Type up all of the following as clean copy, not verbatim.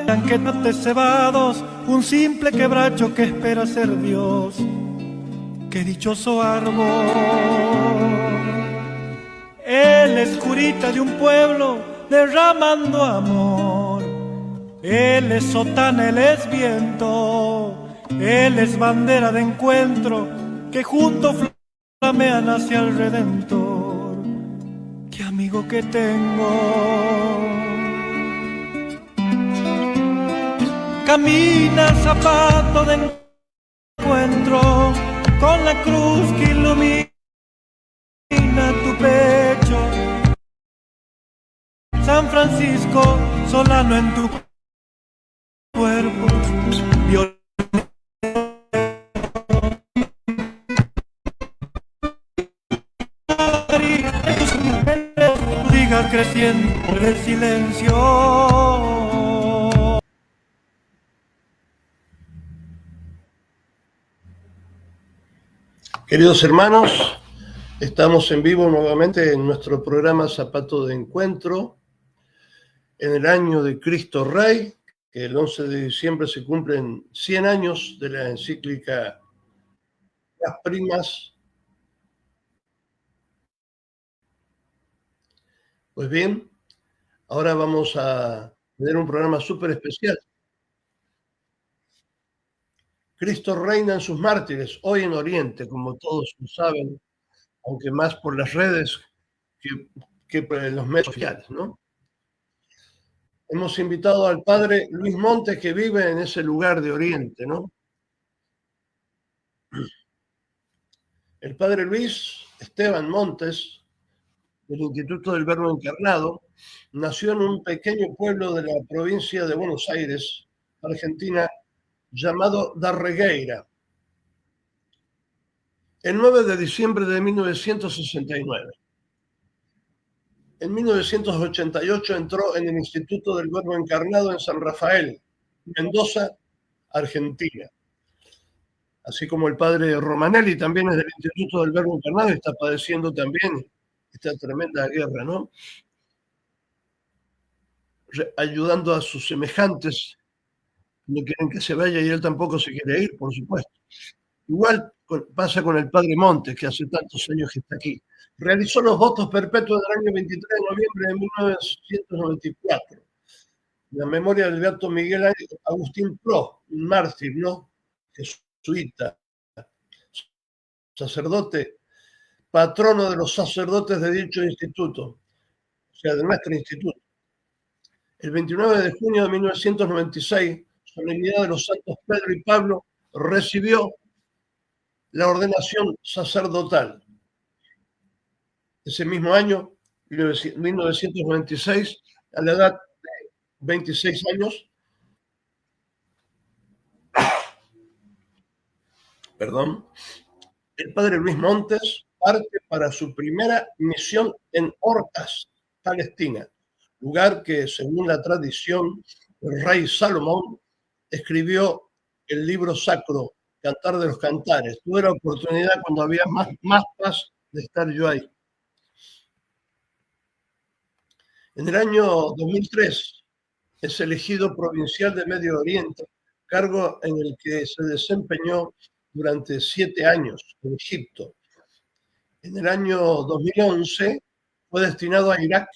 banquetes cebados, un simple quebracho que espera ser Dios. ¡Qué dichoso árbol! Él es curita de un pueblo derramando amor. Él es sotana, él es viento, él es bandera de encuentro que juntos flamean hacia el Redentor. ¡Qué amigo que tengo! Camina zapato de encuentro con la cruz que ilumina tu pecho. San Francisco Solano en tu cuerpo, violeta en tus mujeres, digas creciendo en el silencio. Queridos hermanos, estamos en vivo nuevamente en nuestro programa Zapato de Encuentro, en el año de Cristo Rey, que el 11 de diciembre se cumplen 100 años de la encíclica Las Primas. Pues bien, ahora vamos a tener un programa súper especial. Cristo reina en sus mártires, hoy en Oriente, como todos lo saben, aunque más por las redes que por los medios sociales, ¿no? Hemos invitado al padre Luis Montes, que vive en ese lugar de Oriente, ¿no? El padre Luis Esteban Montes, del Instituto del Verbo Encarnado, nació en un pequeño pueblo de la provincia de Buenos Aires, Argentina, llamado Darregueira, el 9 de diciembre de 1969. En 1988 entró en el Instituto del Verbo Encarnado en San Rafael, Mendoza, Argentina. Así como el padre Romanelli también es del Instituto del Verbo Encarnado y está padeciendo también esta tremenda guerra, ¿no? Ayudando a sus semejantes, no quieren que se vaya y él tampoco se quiere ir, por supuesto. Igual pasa con el padre Montes, que hace tantos años que está aquí. Realizó los votos perpetuos del año 23 de noviembre de 1994. La memoria del beato Miguel Agustín Pro, un mártir, ¿no? Jesuita, sacerdote, patrono de los sacerdotes de dicho instituto, o sea, de nuestro instituto. El 29 de junio de 1996, solemnidad de los santos Pedro y Pablo, recibió la ordenación sacerdotal. Ese mismo año, 1996, a la edad de 26 años, el padre Luis Montes parte para su primera misión en Orcas, Palestina, lugar que, según la tradición, el rey Salomón escribió el libro sacro, Cantar de los Cantares. Tuve la oportunidad, cuando había más paz, de estar yo ahí. En el año 2003 es elegido provincial de Medio Oriente, cargo en el que se desempeñó durante 7 años en Egipto. En el año 2011 fue destinado a Irak,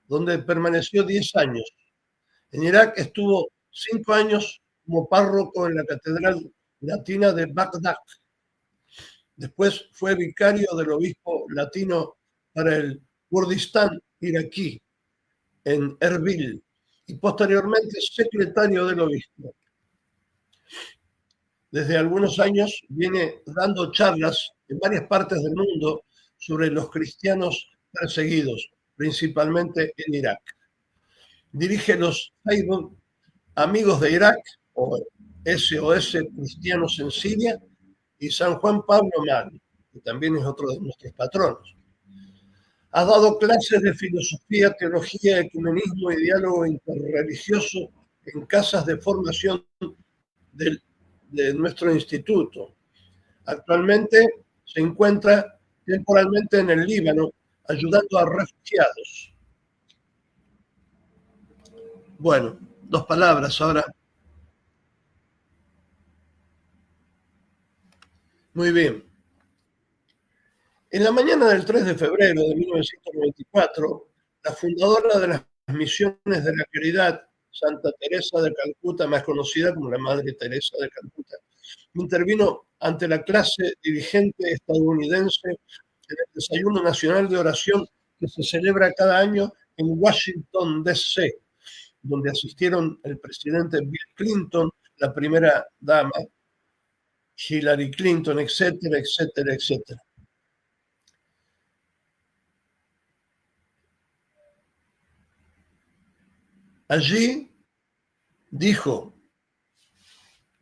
donde permaneció 10 años. En Irak estuvo 5 años como párroco en la Catedral Latina de Bagdad. Después fue vicario del obispo latino para el Kurdistán iraquí en Erbil y posteriormente secretario del obispo. Desde algunos años viene dando charlas en varias partes del mundo sobre los cristianos perseguidos, principalmente en Irak. Dirige los Facebook Amigos de Irak, o SOS Cristianos en Siria, y San Juan Pablo Magno, que también es otro de nuestros patronos. Ha dado clases de filosofía, teología, ecumenismo y diálogo interreligioso en casas de formación de nuestro instituto. Actualmente se encuentra temporalmente en el Líbano ayudando a refugiados. Bueno, dos palabras ahora. Muy bien. En la mañana del 3 de febrero de 1994, la fundadora de las Misiones de la Caridad, Santa Teresa de Calcuta, más conocida como la Madre Teresa de Calcuta, intervino ante la clase dirigente estadounidense en el Desayuno Nacional de Oración que se celebra cada año en Washington, D.C., donde asistieron el presidente Bill Clinton, la primera dama, Hillary Clinton, etcétera, etcétera, etcétera. Allí dijo: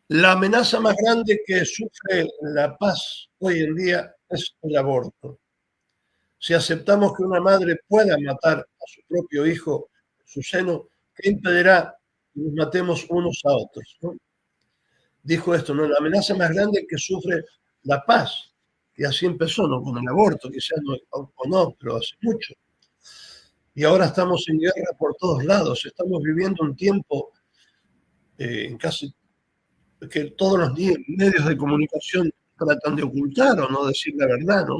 la amenaza más grande que sufre la paz hoy en día es el aborto. Si aceptamos que una madre pueda matar a su propio hijo en su seno, ¿qué impedirá que nos matemos unos a otros? ¿No? Dijo esto, ¿no? La amenaza más grande que sufre la paz, y así empezó, ¿no? Con el aborto, quizás no, o no, pero hace mucho. Y ahora estamos en guerra por todos lados, estamos viviendo un tiempo en casi que todos los medios de comunicación tratan de ocultar o no decir la verdad, ¿no?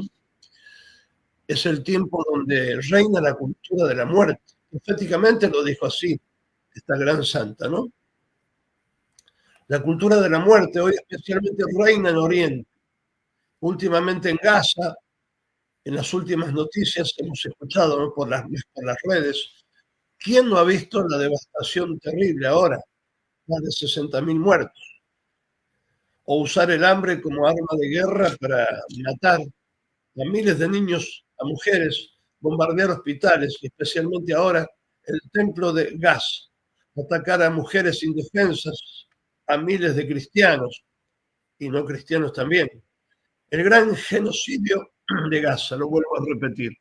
Es el tiempo donde reina la cultura de la muerte. Proféticamente lo dijo así esta gran santa, ¿no? La cultura de la muerte hoy especialmente reina en Oriente. Últimamente en Gaza, en las últimas noticias hemos escuchado, ¿no? por las redes, ¿quién no ha visto la devastación terrible ahora? Más de 60.000 muertos. O usar el hambre como arma de guerra para matar a miles de niños, a mujeres, bombardear hospitales, y especialmente ahora el templo de Gaza, atacar a mujeres indefensas, a miles de cristianos y no cristianos también. El gran genocidio de Gaza, lo vuelvo a repetir,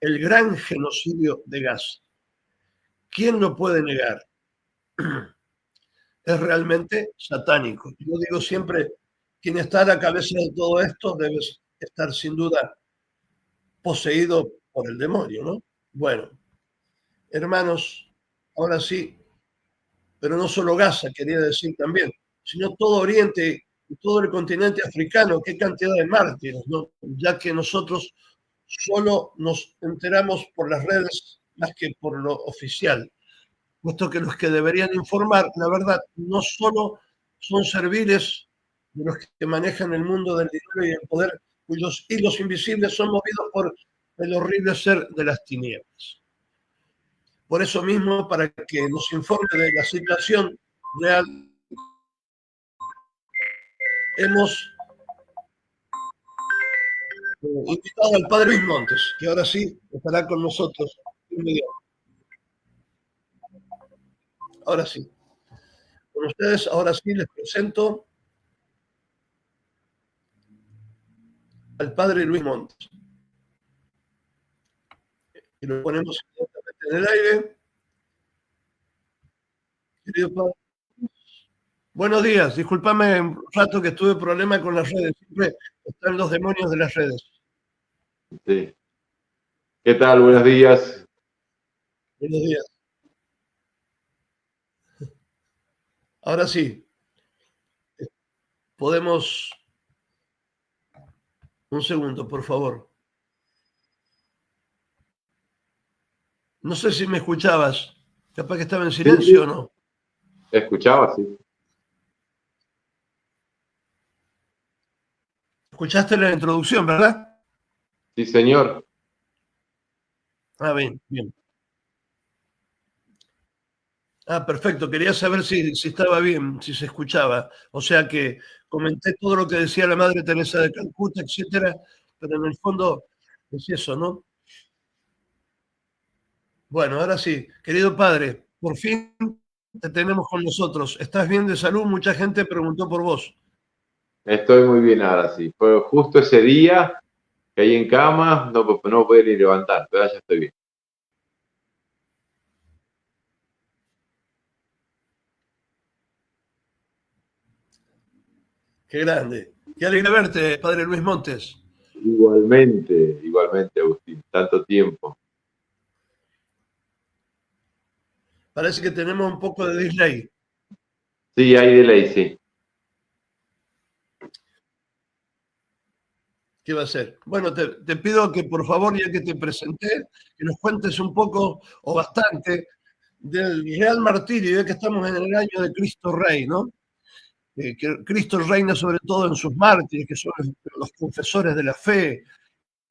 el gran genocidio de Gaza. ¿Quién lo puede negar? Es realmente satánico. Yo digo siempre, quien está a la cabeza de todo esto debe estar sin duda poseído por el demonio, ¿no? Bueno, hermanos, ahora sí, pero no solo Gaza, quería decir también, sino todo Oriente y todo el continente africano, qué cantidad de mártires, ¿no? Ya que nosotros solo nos enteramos por las redes más que por lo oficial, puesto que los que deberían informar, la verdad, no solo son serviles de los que manejan el mundo del dinero y el poder, cuyos hilos invisibles son movidos por el horrible ser de las tinieblas. Por eso mismo, para que nos informe de la situación real, hemos invitado al padre Luis Montes, que ahora sí estará con nosotros. Ahora sí. Con ustedes, ahora sí les presento al padre Luis Montes. Y lo ponemos en el aire. Querido padre. Buenos días, discúlpame un rato que tuve problema con las redes. Siempre están los demonios de las redes. Sí. ¿Qué tal? Buenos días. Buenos días. Ahora sí. Podemos... Un segundo, por favor. No sé si me escuchabas. Capaz que estaba en silencio o no. ¿Escuchaba? Sí. Escuchaste la introducción, ¿verdad? Sí, señor. Ah, bien, bien. Ah, perfecto. Quería saber si estaba bien, si se escuchaba. O sea que comenté todo lo que decía la Madre Teresa de Calcuta, etcétera, pero en el fondo es eso, ¿no? Bueno, ahora sí. Querido padre, por fin te tenemos con nosotros. ¿Estás bien de salud? Mucha gente preguntó por vos. Estoy muy bien ahora, sí. Fue justo ese día que ahí en cama no podía ni levantar, pero ya estoy bien. Qué grande. Qué alegre verte, padre Luis Montes. Igualmente, Agustín. Tanto tiempo. Parece que tenemos un poco de delay. Sí, hay delay, sí. ¿Qué va a ser? Bueno, te pido que por favor, ya que te presenté, que nos cuentes un poco o bastante del real martirio, ya que estamos en el año de Cristo Rey, ¿no? Que Cristo reina sobre todo en sus mártires, que son los confesores de la fe,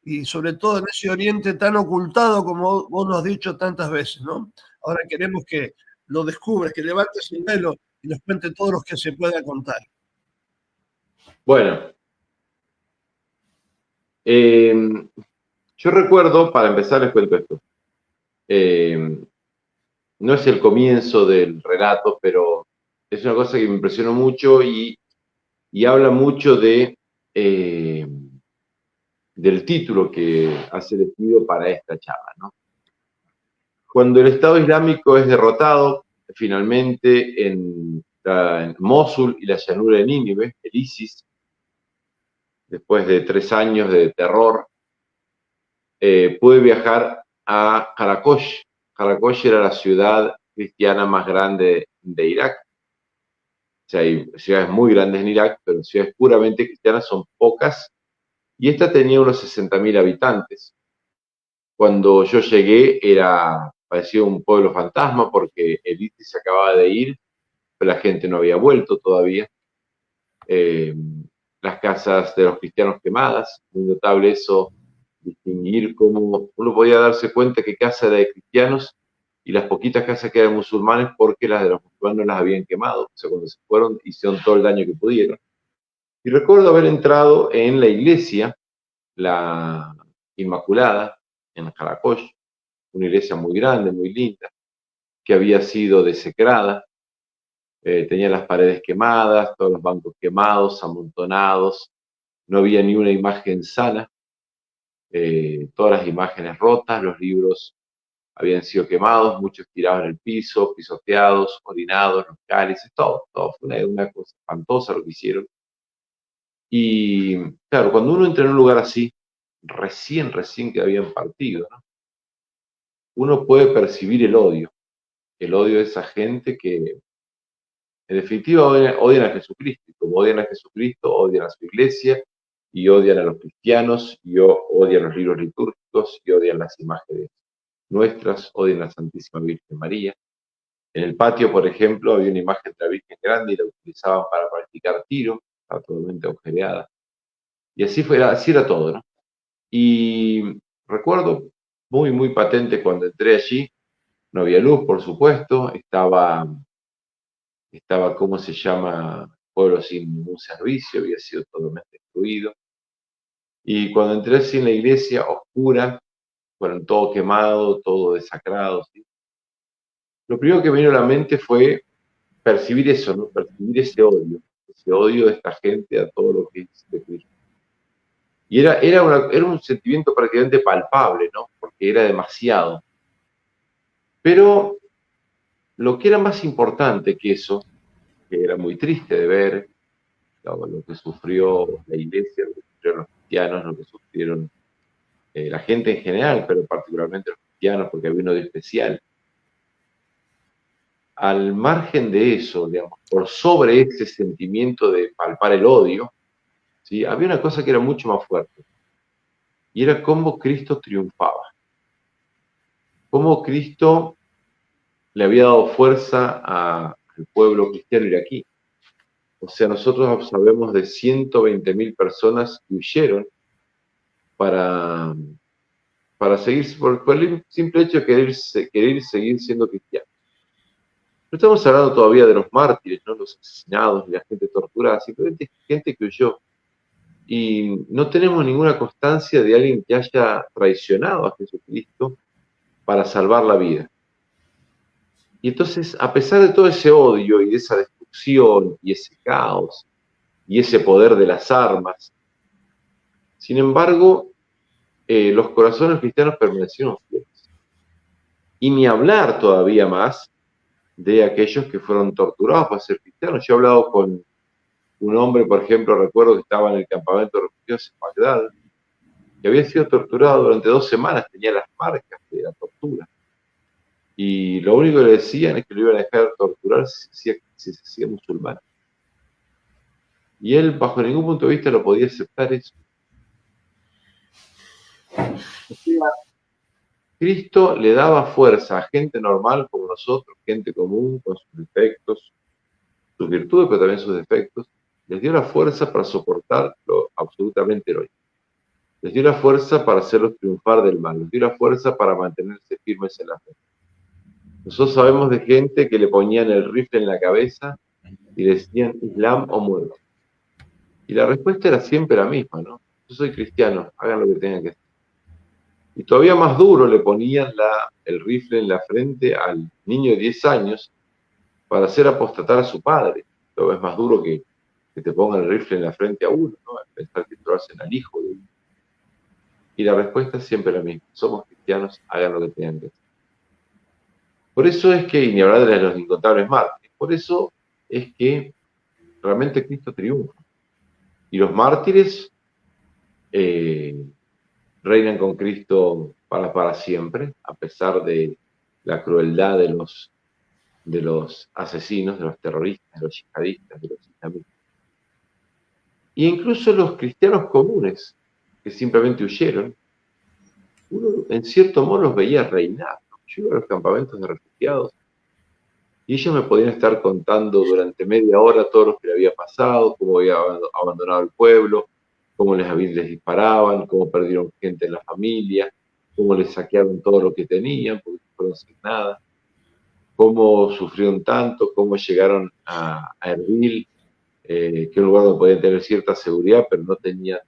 y sobre todo en ese oriente tan ocultado como vos nos has dicho tantas veces, ¿no? Ahora queremos que lo descubres, que levantes el velo y nos cuente todos los que se pueda contar. Bueno, yo recuerdo, para empezar les cuento esto, no es el comienzo del relato, pero es una cosa que me impresionó mucho y habla mucho del título que has elegido para esta charla, ¿no? Cuando el Estado Islámico es derrotado finalmente en Mosul y la llanura de Nínive, el ISIS, después de 3 años de terror, pude viajar a Karakosh. Karakosh era la ciudad cristiana más grande de Irak. O sea, hay ciudades muy grandes en Irak, pero ciudades puramente cristianas son pocas. Y esta tenía unos 60.000 habitantes. Cuando yo llegué parecía un pueblo fantasma porque el ISIS se acababa de ir, pero la gente no había vuelto todavía. Las casas de los cristianos quemadas, muy notable eso, distinguir cómo uno podía darse cuenta que casa era de cristianos y las poquitas casas que eran musulmanes porque las de los musulmanes no las habían quemado. O sea, cuando se fueron hicieron todo el daño que pudieron. Y recuerdo haber entrado en la iglesia, la Inmaculada, en Karakosh, una iglesia muy grande, muy linda, que había sido desecrada. Tenía las paredes quemadas, todos los bancos quemados, amontonados, no había ni una imagen sana, todas las imágenes rotas, los libros habían sido quemados, muchos tirados en el piso, pisoteados, orinados, los cálices, todo fue una cosa espantosa lo que hicieron. Y claro, cuando uno entra en un lugar así, recién que habían partido, ¿no? Uno puede percibir el odio de esa gente que en definitiva odian a Jesucristo, y como odian a Jesucristo, odian a su iglesia, y odian a los cristianos, y odian los libros litúrgicos, y odian las imágenes nuestras, odian a la Santísima Virgen María. En el patio, por ejemplo, había una imagen de la Virgen grande y la utilizaban para practicar tiro, estaba totalmente agujereada. Y así era todo, ¿no? Y recuerdo muy patente cuando entré allí, no había luz, por supuesto, estaba, ¿cómo se llama? Pueblo sin ningún servicio, había sido totalmente destruido. Y cuando entré así en la iglesia, oscura, bueno, todo quemado, todo desacrado, ¿sí? Lo primero que me vino a la mente fue percibir eso, ¿no? Percibir ese odio de esta gente a todo lo que es de Cristo. Y era un sentimiento prácticamente palpable, ¿no? Porque era demasiado. Pero lo que era más importante que eso, que era muy triste de ver, lo que sufrió la iglesia, lo que sufrieron los cristianos, lo que sufrieron la gente en general, pero particularmente los cristianos, porque había uno de especial. Al margen de eso, digamos, por sobre ese sentimiento de palpar el odio, ¿sí? Había una cosa que era mucho más fuerte, y era cómo Cristo triunfaba, cómo Cristo le había dado fuerza al pueblo cristiano iraquí. O sea, nosotros sabemos de 120.000 personas que huyeron para seguir, por el simple hecho de querer seguir siendo cristianos. No estamos hablando todavía de los mártires, ¿no? Los asesinados, la gente torturada, simplemente gente que huyó. Y no tenemos ninguna constancia de alguien que haya traicionado a Jesucristo para salvar la vida. Y entonces, a pesar de todo ese odio y de esa destrucción y ese caos y ese poder de las armas, sin embargo, los corazones cristianos permanecieron fieles. Y ni hablar todavía más de aquellos que fueron torturados para ser cristianos. Yo he hablado con un hombre, por ejemplo, recuerdo que estaba en el campamento de refugiados en Bagdad, que había sido torturado durante 2 semanas, tenía las marcas de la tortura. Y lo único que le decían es que lo iban a dejar torturar si se hacía musulmán. Y él, bajo ningún punto de vista, lo podía aceptar eso. O sea, Cristo le daba fuerza a gente normal como nosotros, gente común, con sus defectos, sus virtudes, pero también sus defectos. Les dio la fuerza para soportar lo absolutamente heroico. Les dio la fuerza para hacerlos triunfar del mal. Les dio la fuerza para mantenerse firmes en la fe. Nosotros sabemos de gente que le ponían el rifle en la cabeza y decían Islam o muerte. Y la respuesta era siempre la misma, ¿no? Yo soy cristiano, hagan lo que tengan que hacer. Y todavía más duro le ponían el rifle en la frente al niño de 10 años para hacer apostatar a su padre. Todo es más duro que te pongan el rifle en la frente a uno, ¿no? Pensar que lo hacen al hijo de uno. Y la respuesta es siempre la misma. Somos cristianos, hagan lo que tengan que hacer. Por eso es que, y ni hablar de los incontables mártires, por eso es que realmente Cristo triunfa. Y los mártires reinan con Cristo para siempre, a pesar de la crueldad de los asesinos, de los terroristas, de los yihadistas, de los islamistas. E incluso los cristianos comunes, que simplemente huyeron, uno en cierto modo los veía reinar. Yo iba a los campamentos de refugiados y ellos me podían estar contando durante media hora todo lo que le había pasado, cómo había abandonado el pueblo, cómo les disparaban, cómo perdieron gente en la familia, cómo les saquearon todo lo que tenían, porque se fueron sin nada, cómo sufrieron tanto, cómo llegaron a Erbil, que es un lugar donde podían tener cierta seguridad, pero no tenían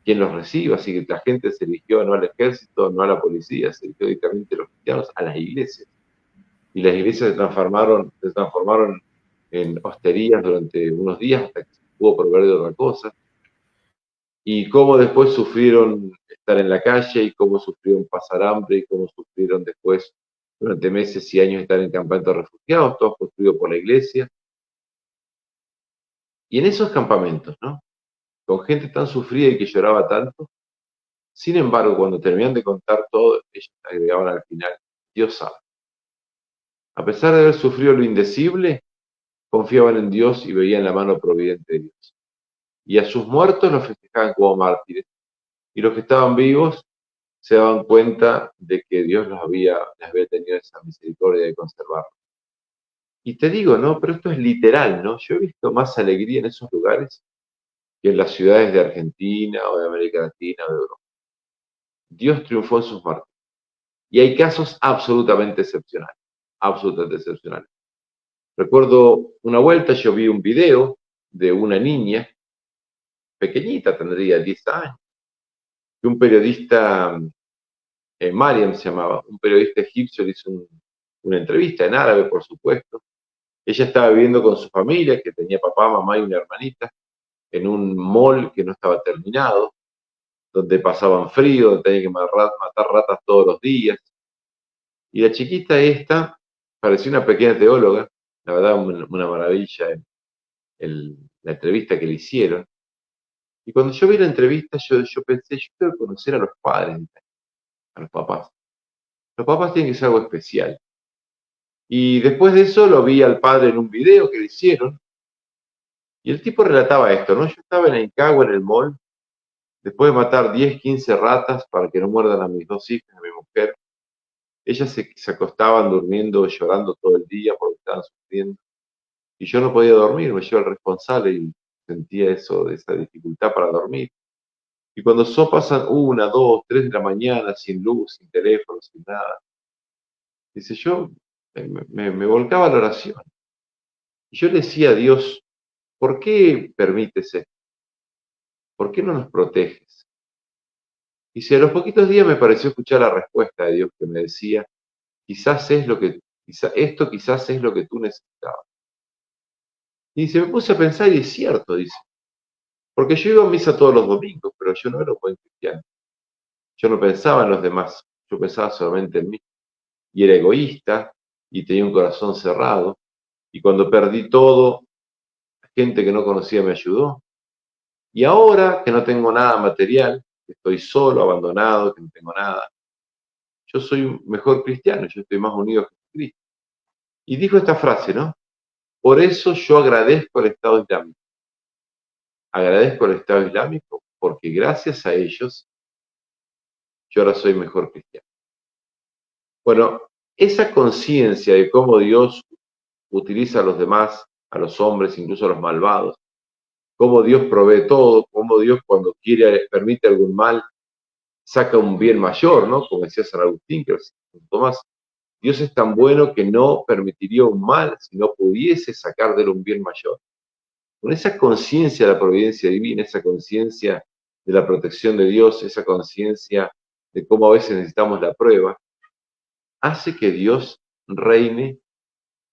quien los reciba, así que la gente se eligió no al ejército, no a la policía, se eligió directamente los cristianos a las iglesias. Y las iglesias se transformaron en hosterías durante unos días hasta que se pudo proveer de otra cosa. Y cómo después sufrieron estar en la calle, y cómo sufrieron pasar hambre, y cómo sufrieron después durante meses y años estar en campamentos de refugiados, todos construidos por la iglesia. Y en esos campamentos, ¿no? Con gente tan sufrida y que lloraba tanto, sin embargo, cuando terminan de contar todo, ellos agregaban al final, Dios sabe. A pesar de haber sufrido lo indecible, confiaban en Dios y veían la mano providente de Dios. Y a sus muertos los festejaban como mártires. Y los que estaban vivos se daban cuenta de que Dios les había tenido esa misericordia de conservarlos. Y te digo, ¿no? Pero esto es literal, ¿no? Yo he visto más alegría en esos lugares que en las ciudades de Argentina o de América Latina o de Europa. Dios triunfó en sus mártires. Y hay casos absolutamente excepcionales. Recuerdo una vuelta, yo vi un video de una niña, pequeñita, tendría 10 años, que un periodista, Mariam se llamaba, un periodista egipcio le hizo una entrevista en árabe, por supuesto. Ella estaba viviendo con su familia, que tenía papá, mamá y una hermanita, en un mall que no estaba terminado, donde pasaban frío, donde tenían que matar ratas todos los días. Y la chiquita esta parecía una pequeña teóloga, la verdad una maravilla la entrevista que le hicieron. Y cuando yo vi la entrevista, yo pensé, yo quiero conocer a los padres, a los papás. Los papás tienen que ser algo especial. Y después de eso lo vi al padre en un video que le hicieron. Y el tipo relataba esto, ¿no? Yo estaba en Incagua, en el mall, después de matar 10, 15 ratas para que no muerdan a mis 2 hijas, a mi mujer. Ellas se acostaban durmiendo, llorando todo el día porque estaban sufriendo. Y yo no podía dormir, me llevó el responsable y sentía esa dificultad para dormir. Y cuando pasan 1, 2, 3 de la mañana, sin luz, sin teléfono, sin nada, dice, yo me volcaba a la oración. Y yo le decía a Dios, ¿por qué permites esto? ¿Por qué no nos proteges? Y si a los poquitos días me pareció escuchar la respuesta de Dios que me decía, esto quizás es lo que tú necesitabas. Y se me puse a pensar, y es cierto, dice, porque yo iba a misa todos los domingos, pero yo no era un buen cristiano. Yo no pensaba en los demás, yo pensaba solamente en mí. Y era egoísta, y tenía un corazón cerrado, y cuando perdí todo, la gente que no conocía me ayudó. Y ahora que no tengo nada material, que estoy solo, abandonado, que no tengo nada, yo soy un mejor cristiano, yo estoy más unido a Jesucristo. Y dijo esta frase, ¿no? Por eso yo agradezco al Estado Islámico. Agradezco al Estado Islámico porque gracias a ellos yo ahora soy mejor cristiano. Bueno, esa conciencia de cómo Dios utiliza a los demás, a los hombres, incluso a los malvados, cómo Dios provee todo, cómo Dios cuando quiere, permite algún mal, saca un bien mayor, ¿no? Como decía San Agustín, que Tomás, Dios es tan bueno que no permitiría un mal si no pudiese sacar de él un bien mayor. Con esa conciencia de la providencia divina, esa conciencia de la protección de Dios, esa conciencia de cómo a veces necesitamos la prueba, hace que Dios reine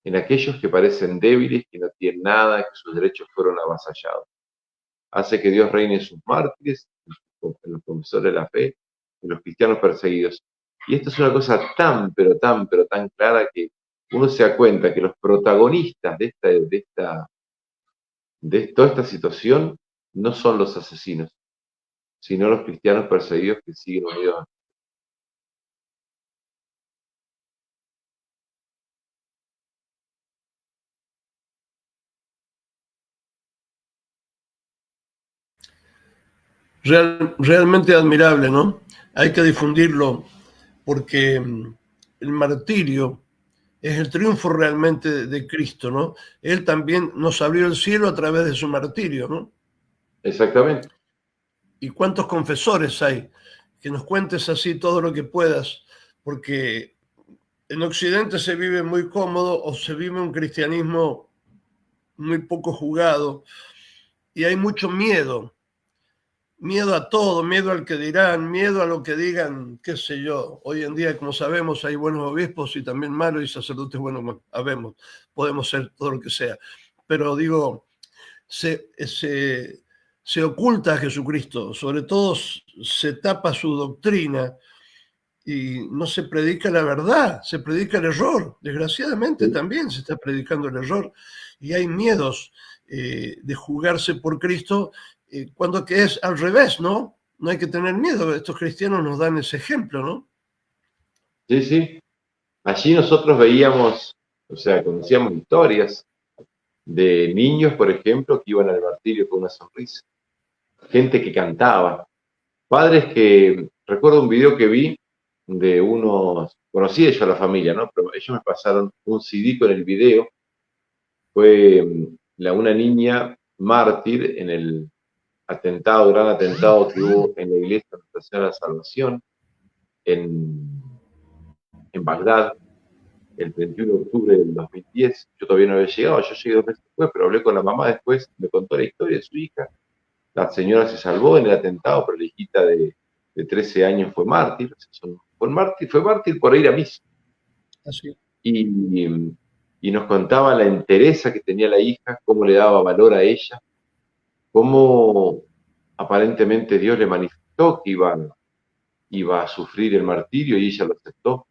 en aquellos que parecen débiles, que no tienen nada, que sus derechos fueron avasallados. Hace que Dios reine en sus mártires, en los confesores de la fe, en los cristianos perseguidos. Y esto es una cosa tan, pero tan clara que uno se da cuenta que los protagonistas de toda esta situación no son los asesinos, sino los cristianos perseguidos que siguen unidos. Realmente admirable, ¿no? Hay que difundirlo porque el martirio es el triunfo realmente de Cristo, ¿no? Él también nos abrió el cielo a través de su martirio, ¿no? Exactamente. ¿Y cuántos confesores hay? Que nos cuentes así todo lo que puedas, porque en Occidente se vive muy cómodo o se vive un cristianismo muy poco jugado y hay mucho miedo. Miedo a todo, miedo al que dirán, miedo a lo que digan, qué sé yo. Hoy en día, como sabemos, hay buenos obispos y también malos y sacerdotes buenos, habemos, podemos ser todo lo que sea. Pero digo, se oculta a Jesucristo, sobre todo se tapa su doctrina y no se predica la verdad, se predica el error. Desgraciadamente Sí, también se está predicando el error y hay miedos de jugarse por Cristo cuando que es al revés, ¿no? No hay que tener miedo, estos cristianos nos dan ese ejemplo, ¿no? sí, sí. Allí nosotros veíamos, o sea, conocíamos historias de niños, por ejemplo, que iban al martirio con una sonrisa, gente que cantaba, padres que, recuerdo un video que vi de unos, conocí yo a la familia, ¿no? Pero ellos me pasaron un CD con el video, fue una niña mártir en el atentado, gran atentado que hubo en la iglesia de Nuestra Señora de la Salvación, en, en Bagdad, el 31 de octubre del 2010. Yo todavía no había llegado, yo llegué 2 meses después, pero hablé con la mamá después, me contó la historia de su hija. La señora se salvó en el atentado, pero la hijita de 13 años fue mártir. Fue mártir por ir a misa. Así. Y, y nos contaba la entereza que tenía la hija, cómo le daba valor a ella, cómo aparentemente Dios le manifestó que iba a sufrir el martirio y ella lo aceptó.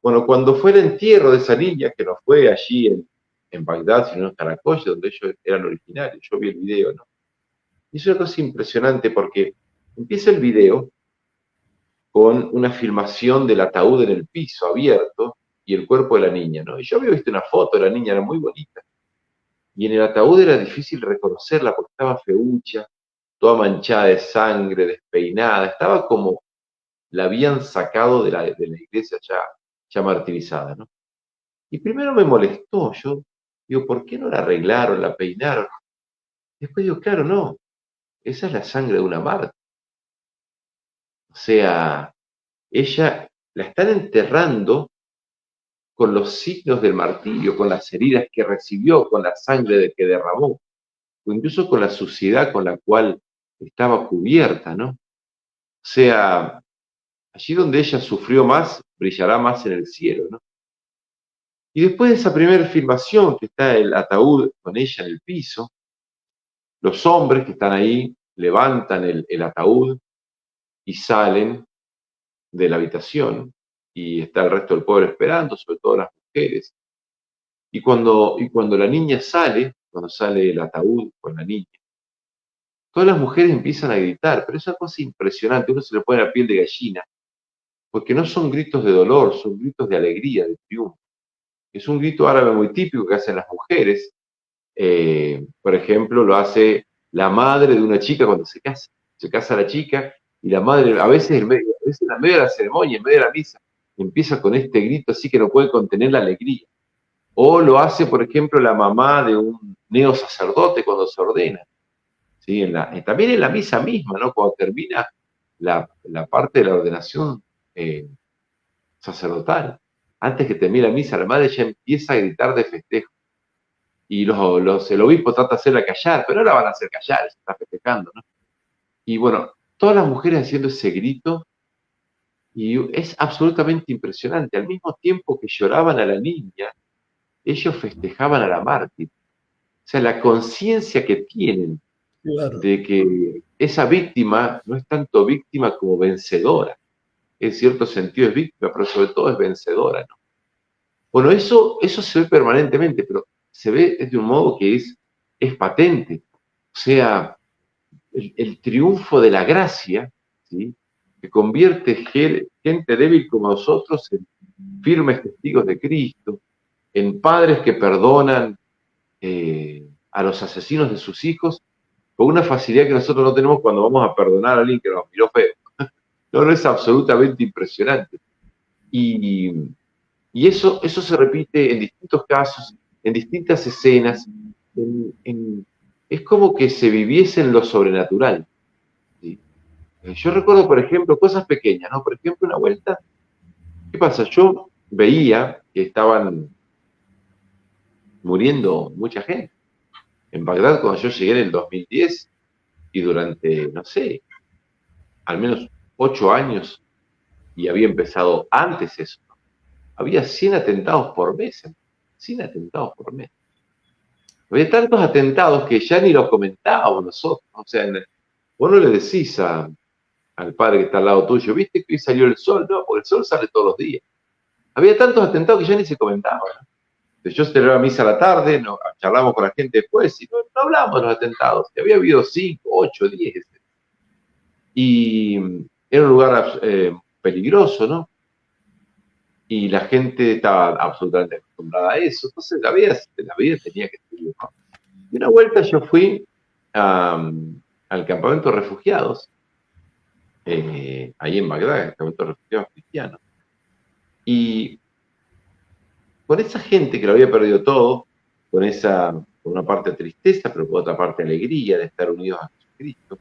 Bueno, cuando fue el entierro de esa niña, que no fue allí en Bagdad, sino en Caracol, donde ellos eran originarios, yo vi el video, ¿no? Y es una cosa impresionante porque empieza el video con una filmación del ataúd en el piso abierto y el cuerpo de la niña, ¿no? Y yo había visto una foto de la niña, era muy bonita. Y en el ataúd era difícil reconocerla porque estaba feucha, toda manchada de sangre, despeinada, estaba como la habían sacado de la iglesia ya martirizada, ¿no? Y primero me molestó, yo digo, ¿por qué no la arreglaron, la peinaron? Después digo, claro, no, esa es la sangre de una mártir. O sea, ella la están enterrando con los signos del martirio, con las heridas que recibió, con la sangre que derramó, o incluso con la suciedad con la cual estaba cubierta, ¿no? O sea, allí donde ella sufrió más, brillará más en el cielo, ¿no? Y después de esa primera filmación, que está el ataúd con ella en el piso, los hombres que están ahí levantan el ataúd y salen de la habitación y está el resto del pueblo esperando, sobre todo las mujeres. Y cuando la niña sale, cuando sale el ataúd con la niña, todas las mujeres empiezan a gritar, pero es una cosa impresionante, uno se le pone la piel de gallina, porque no son gritos de dolor, son gritos de alegría, de triunfo. Es un grito árabe muy típico que hacen las mujeres. Por ejemplo, lo hace la madre de una chica cuando se casa. Se casa la chica y la madre, a veces en medio de la ceremonia, en medio de la misa, empieza con este grito así que no puede contener la alegría. O lo hace, por ejemplo, la mamá de un neo sacerdote cuando se ordena. ¿Sí? También en la misa misma, ¿no? Cuando termina la parte de la ordenación sacerdotal. Antes que termine la misa, la madre ya empieza a gritar de festejo. Y el obispo trata de hacerla callar, pero no la van a hacer callar, se está festejando, ¿no? Y bueno, todas las mujeres haciendo ese grito, y es absolutamente impresionante. Al mismo tiempo que lloraban a la niña, ellos festejaban a la mártir. O sea, la conciencia que tienen Claro. de que esa víctima no es tanto víctima como vencedora. En cierto sentido es víctima, pero sobre todo es vencedora, ¿no? Bueno, eso se ve permanentemente, pero se ve de un modo que es patente. O sea, el triunfo de la gracia, ¿sí? Que convierte gente débil como nosotros en firmes testigos de Cristo, en padres que perdonan a los asesinos de sus hijos con una facilidad que nosotros no tenemos cuando vamos a perdonar a alguien que nos miró feo. No, es absolutamente impresionante. Y, y eso se repite en distintos casos, en distintas escenas. Es como que se viviese en lo sobrenatural. ¿Sí? Yo recuerdo, por ejemplo, cosas pequeñas, ¿no? Por ejemplo, una vuelta, ¿qué pasa? Yo veía que estaban muriendo mucha gente. En Bagdad, cuando yo llegué en el 2010, y durante, no sé, al menos 8 años, y había empezado antes eso, ¿no? Había 100 atentados por mes, 100 atentados por mes. Había tantos atentados que ya ni los comentábamos nosotros. O sea, vos no le decís al padre que está al lado tuyo, ¿viste que hoy salió el sol? No, porque el sol sale todos los días. Había tantos atentados que ya ni se comentaban, ¿no? Entonces yo celebraba misa a la tarde, charlamos con la gente después y no hablábamos de los atentados. Que había habido 5, 8, 10. Y era un lugar peligroso, ¿no? Y la gente estaba absolutamente acostumbrada a eso. Entonces la vida tenía que seguir, ¿no? Y una vuelta yo fui al campamento de refugiados, ahí en Bagdad, el campamento de refugiados cristianos. Y con esa gente que lo había perdido todo, con una parte de tristeza, pero por otra parte alegría de estar unidos a Jesucristo,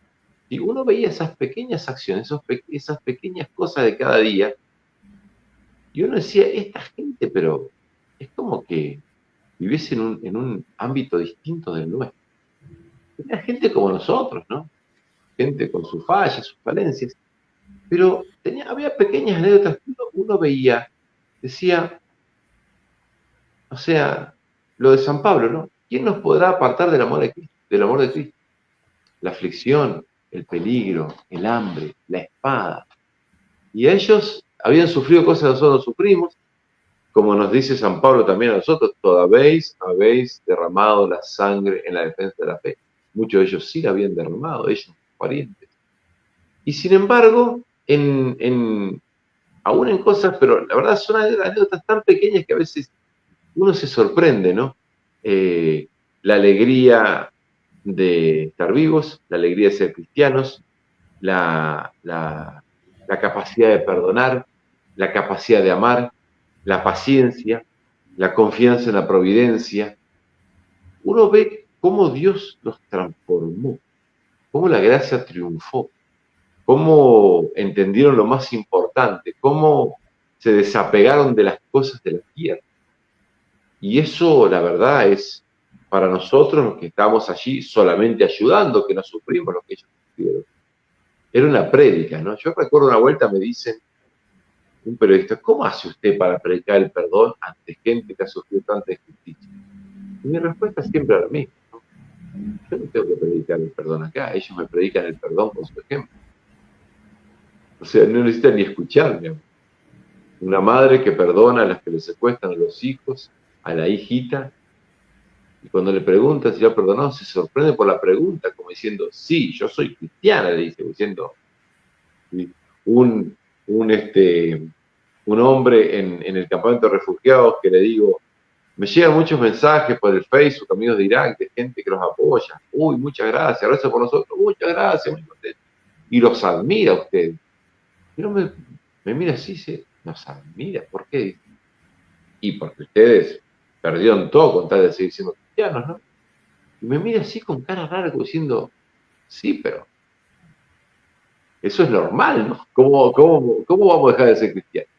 y uno veía esas pequeñas acciones, esas pequeñas cosas de cada día, y uno decía, esta gente, pero es como que viviese en un ámbito distinto del nuestro. Era gente como nosotros, ¿no? Gente con sus fallas, sus falencias, pero había pequeñas anécdotas que uno veía, decía, o sea, lo de San Pablo, ¿no? ¿Quién nos podrá apartar del amor de Cristo? Del amor de Cristo? La aflicción, el peligro, el hambre, la espada. Y ellos habían sufrido cosas que nosotros sufrimos, como nos dice San Pablo también a nosotros, todavía habéis derramado la sangre en la defensa de la fe. Muchos de ellos sí la habían derramado, ellos, sus parientes. Y sin embargo, aún en cosas, pero la verdad son anécdotas tan pequeñas que a veces uno se sorprende, ¿no? La alegría de estar vivos, la alegría de ser cristianos, la capacidad de perdonar, la capacidad de amar, la paciencia, la confianza en la providencia. Uno ve cómo Dios los transformó, cómo la gracia triunfó, cómo entendieron lo más importante, cómo se desapegaron de las cosas de la tierra. Y eso, la verdad, es para nosotros los que estamos allí solamente ayudando, que no sufrimos lo que ellos sufrieron. Era una prédica, ¿no? Yo recuerdo una vuelta, me dicen, un periodista, ¿cómo hace usted para predicar el perdón ante gente que ha sufrido tanta injusticia? Y mi respuesta siempre era la misma, ¿no? Yo no tengo que predicar el perdón acá, ellos me predican el perdón con su ejemplo. O sea, no necesitan ni escucharme. Una madre que perdona a las que le secuestran a los hijos, a la hijita, y cuando le pregunta si lo ha perdonado, se sorprende por la pregunta, como diciendo, sí, yo soy cristiana, le dice, diciendo, ¿sí? Un un hombre en el campamento de refugiados que le digo, me llegan muchos mensajes por el Facebook, amigos de Irak, de gente que los apoya. Uy, muchas gracias, gracias por nosotros, muchas gracias, muy contento. Y los admira a usted. Pero me mira así, dice, nos admira, ¿por qué? Y porque ustedes perdieron todo con tal de seguir siendo cristianos, ¿no? Y me mira así con cara rara, como diciendo, sí, pero eso es normal, ¿no? ¿Cómo vamos a dejar de ser cristianos?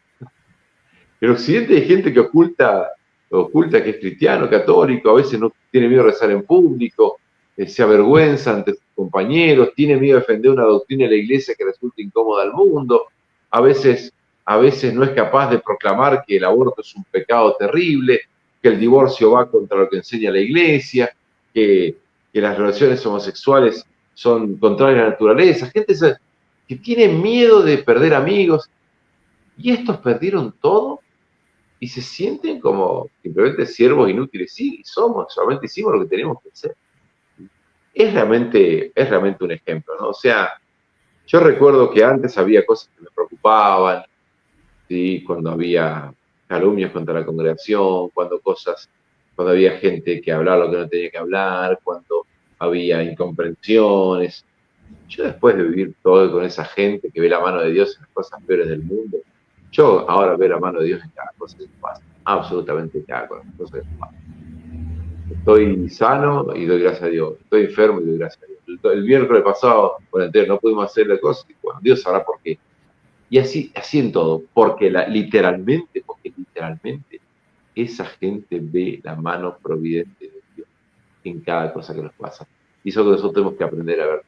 En Occidente hay gente que oculta que es cristiano, católico, a veces no tiene miedo de rezar en público, se avergüenza ante sus compañeros, tiene miedo de defender una doctrina de la iglesia que resulta incómoda al mundo, a veces no es capaz de proclamar que el aborto es un pecado terrible, que el divorcio va contra lo que enseña la iglesia, que las relaciones homosexuales son contrarias a la naturaleza, gente que tiene miedo de perder amigos, y estos perdieron todo y se sienten como simplemente siervos inútiles. Sí, solamente hicimos lo que tenemos que hacer. Es realmente un ejemplo, ¿no? O sea, yo recuerdo que antes había cosas que me preocupaban, ¿sí? Cuando había calumnias contra la congregación, cuando había gente que hablaba lo que no tenía que hablar, cuando había incomprensiones. Yo después de vivir todo con esa gente que ve la mano de Dios en las cosas peores del mundo, yo ahora veo la mano de Dios en cada cosa que pasa, absolutamente cada cosa que pasa. Estoy sano y doy gracias a Dios, estoy enfermo y doy gracias a Dios. El miércoles pasado, por entero, no pudimos hacer la cosa, y bueno, Dios sabrá por qué. Y así en todo, porque literalmente esa gente ve la mano providente de Dios en cada cosa que nos pasa. Y eso que nosotros tenemos que aprender a ver.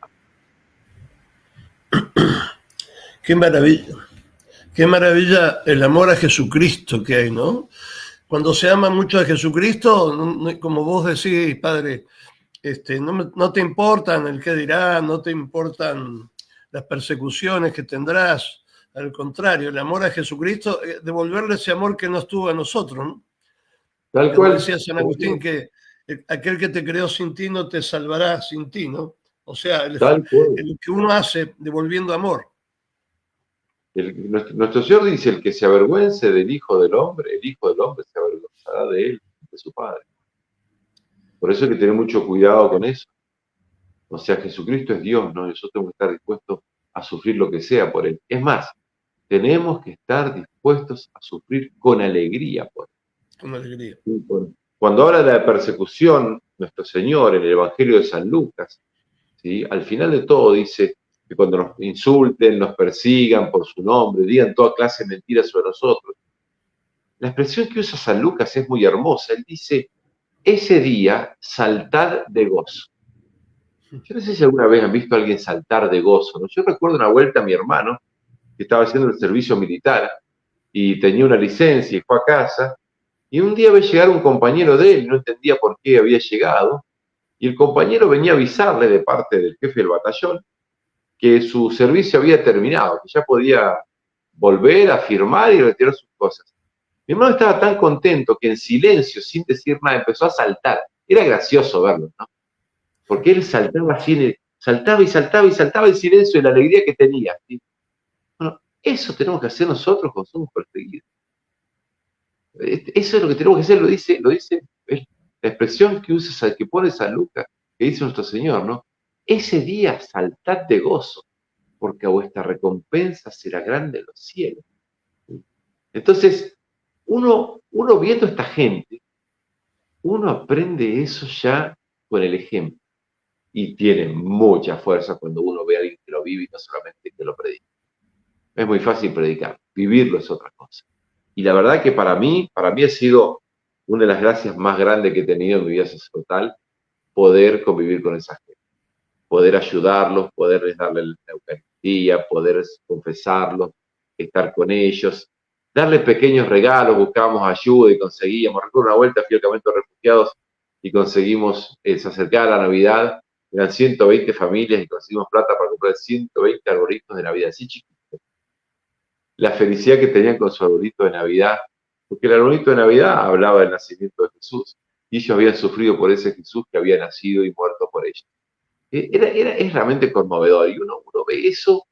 Qué maravilla. Qué maravilla el amor a Jesucristo que hay, ¿no? Cuando se ama mucho a Jesucristo, como vos decís, Padre, no te importan el qué dirán, no te importan las persecuciones que tendrás. Al contrario, el amor a Jesucristo, devolverle ese amor que nos tuvo a nosotros, ¿no? Tal Como cual. decía San Agustín, que aquel que te creó sin ti no te salvará sin ti, ¿no? O sea, el que uno hace devolviendo amor. Nuestro Señor dice, el que se avergüence del Hijo del Hombre, el Hijo del Hombre se avergonzará de él, de su Padre. Por eso hay que tener mucho cuidado con eso. O sea, Jesucristo es Dios, ¿no? Y nosotros tenemos que estar dispuestos a sufrir lo que sea por Él. Es más, tenemos que estar dispuestos a sufrir con alegría por Él. Con alegría. Cuando habla de la persecución, nuestro Señor en el Evangelio de San Lucas, ¿sí? Al final de todo dice que cuando nos insulten, nos persigan por su nombre, digan toda clase de mentiras sobre nosotros. La expresión que usa San Lucas es muy hermosa. Él dice, ese día saltad de gozo. Yo no sé si alguna vez han visto a alguien saltar de gozo, ¿no? Yo recuerdo una vuelta a mi hermano, que estaba haciendo el servicio militar y tenía una licencia y fue a casa, y un día ve llegar un compañero de él, no entendía por qué había llegado, y el compañero venía a avisarle de parte del jefe del batallón que su servicio había terminado, que ya podía volver a firmar y retirar sus cosas. Mi hermano estaba tan contento que en silencio, sin decir nada, empezó a saltar. Era gracioso verlo, ¿no? Porque él saltaba así, saltaba y saltaba y saltaba en silencio de la alegría que tenía. ¿Sí? Bueno, eso tenemos que hacer nosotros cuando somos perseguidos. Eso es lo que tenemos que hacer, lo dice la expresión que pone San Lucas, que dice nuestro Señor, ¿no? Ese día saltad de gozo, porque a vuestra recompensa será grande en los cielos. ¿Sí? Entonces, uno viendo a esta gente, uno aprende eso ya con el ejemplo. Y tiene mucha fuerza cuando uno ve a alguien que lo vive y no solamente que lo predica. Es muy fácil predicar, vivirlo es otra cosa. Y la verdad que para mí ha sido una de las gracias más grandes que he tenido en mi vida sacerdotal, poder convivir con esa gente, poder ayudarlos, poderles darle la Eucaristía, poder confesarlos, estar con ellos, darle pequeños regalos, buscábamos ayuda y conseguíamos. Recuerdo una vuelta, fui al campamento de refugiados y conseguimos, se acercaba la Navidad, eran 120 familias y conseguimos plata para comprar 120 arbolitos de Navidad, así chiquitos. La felicidad que tenían con su arbolito de Navidad, porque el arbolito de Navidad hablaba del nacimiento de Jesús, y ellos habían sufrido por ese Jesús que había nacido y muerto por ellos. Es realmente conmovedor, y uno ve eso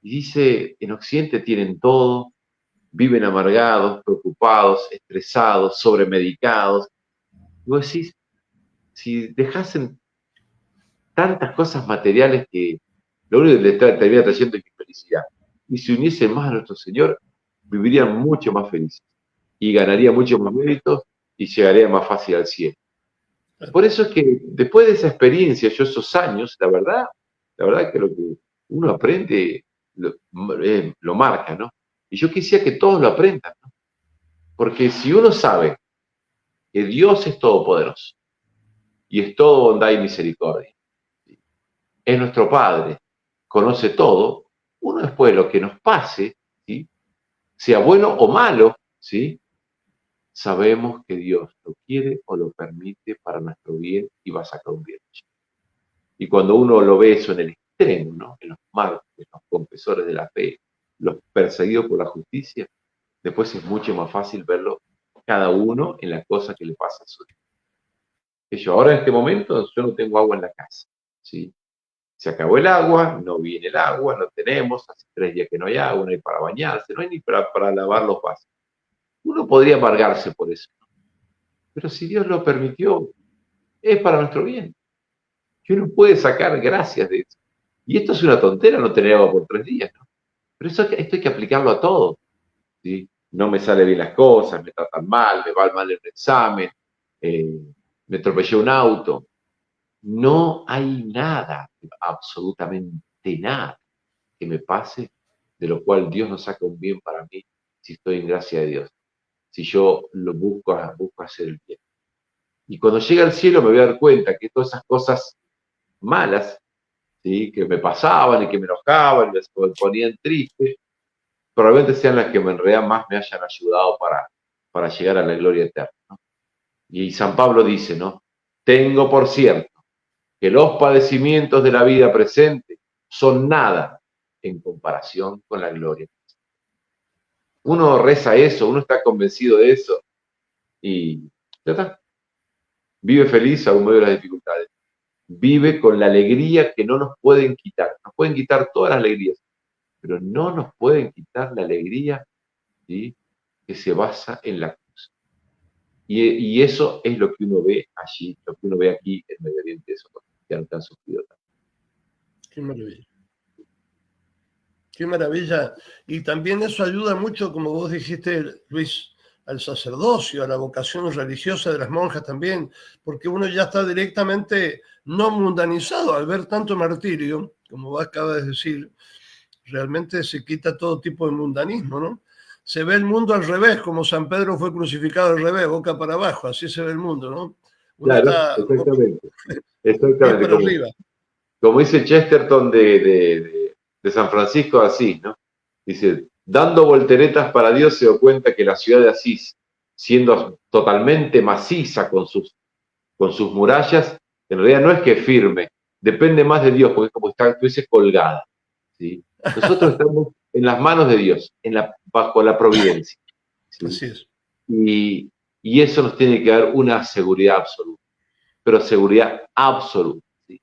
Y dice, en Occidente tienen todo, viven amargados, preocupados, estresados, sobremedicados. Y vos decís, si dejasen tantas cosas materiales que lo único que les termina trayendo es infelicidad, y se uniesen más a nuestro Señor, vivirían mucho más felices y ganarían mucho más méritos y llegarían más fácil al cielo. Por eso es que después de esa experiencia, yo esos años, la verdad que lo que uno aprende lo marca, ¿no? Y yo quisiera que todos lo aprendan, ¿no? Porque si uno sabe que Dios es todopoderoso y es todo bondad y misericordia, ¿sí? Es nuestro Padre, conoce todo, uno después lo que nos pase, ¿sí? Sea bueno o malo, ¿sí? Sabemos que Dios lo quiere o lo permite para nuestro bien y va a sacar un bien. Y cuando uno lo ve eso en el extremo, ¿no? En los mártires, los confesores de la fe, los perseguidos por la justicia, después es mucho más fácil verlo cada uno en la cosa que le pasa a su vida. Que yo ahora en este momento yo no tengo agua en la casa, ¿sí? Se acabó el agua, no viene el agua, no tenemos, hace 3 días que no hay agua, no hay para bañarse, no hay ni para lavar los vasos. Uno podría amargarse por eso, ¿no? Pero si Dios lo permitió, es para nuestro bien. Que uno puede sacar gracias de eso. Y esto es una tontera, no tener agua por 3 días, ¿no? Pero esto hay que aplicarlo a todo, ¿sí? No me salen bien las cosas, me tratan mal, me va mal en el examen, eh, me atropellé un auto. No hay nada, absolutamente nada, que me pase de lo cual Dios no saca un bien para mí si estoy en gracia de Dios, si yo lo busco hacer el bien. Y cuando llegue al cielo me voy a dar cuenta que todas esas cosas malas, ¿sí? Que me pasaban y que me enojaban y me ponían triste, probablemente sean las que en realidad más me hayan ayudado para llegar a la gloria eterna, ¿no? Y San Pablo dice, ¿no? Tengo por cierto que los padecimientos de la vida presente son nada en comparación con la gloria. Uno reza eso, uno está convencido de eso y ya está. Vive feliz aún medio de las dificultades. Vive con la alegría que no nos pueden quitar. Nos pueden quitar todas las alegrías, pero no nos pueden quitar la alegría, ¿sí? Que se basa en la cruz. Y eso es lo que uno ve allí, lo que uno ve aquí en Medio Oriente, esos cristianos que han sufrido tanto. Qué maravilla. Qué maravilla. Y también eso ayuda mucho, como vos dijiste, Luis, al sacerdocio, a la vocación religiosa de las monjas también, porque uno ya está directamente no mundanizado al ver tanto martirio, como vos acabas de decir, realmente se quita todo tipo de mundanismo, ¿no? Se ve el mundo al revés, como San Pedro fue crucificado al revés, boca para abajo, así se ve el mundo, ¿no? Uno Claro, está exactamente. pies Exactamente, para arriba. como dice Chesterton de San Francisco de Asís, ¿no? Dice, dando volteretas para Dios se dio cuenta que la ciudad de Asís, siendo totalmente maciza con sus murallas, en realidad no es que firme, depende más de Dios, porque es como si estuviese colgada, ¿sí? Nosotros estamos en las manos de Dios, bajo la providencia, ¿sí? Así es. Y eso nos tiene que dar una seguridad absoluta, pero seguridad absoluta, ¿sí?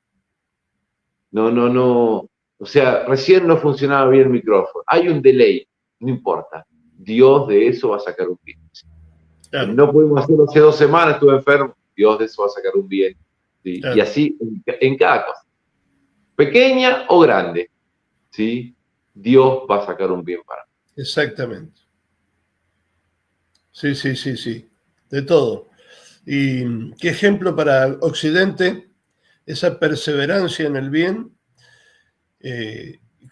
No. O sea, recién no funcionaba bien el micrófono. Hay un delay, no importa. Dios de eso va a sacar un bien. Claro, No pudimos hacerlo hace 2 semanas, estuve enfermo. Dios de eso va a sacar un bien, ¿sí? Y claro. así en cada cosa. Pequeña o grande, ¿sí? Dios va a sacar un bien para mí. Exactamente. Sí. De todo. Y qué ejemplo para Occidente, esa perseverancia en el bien,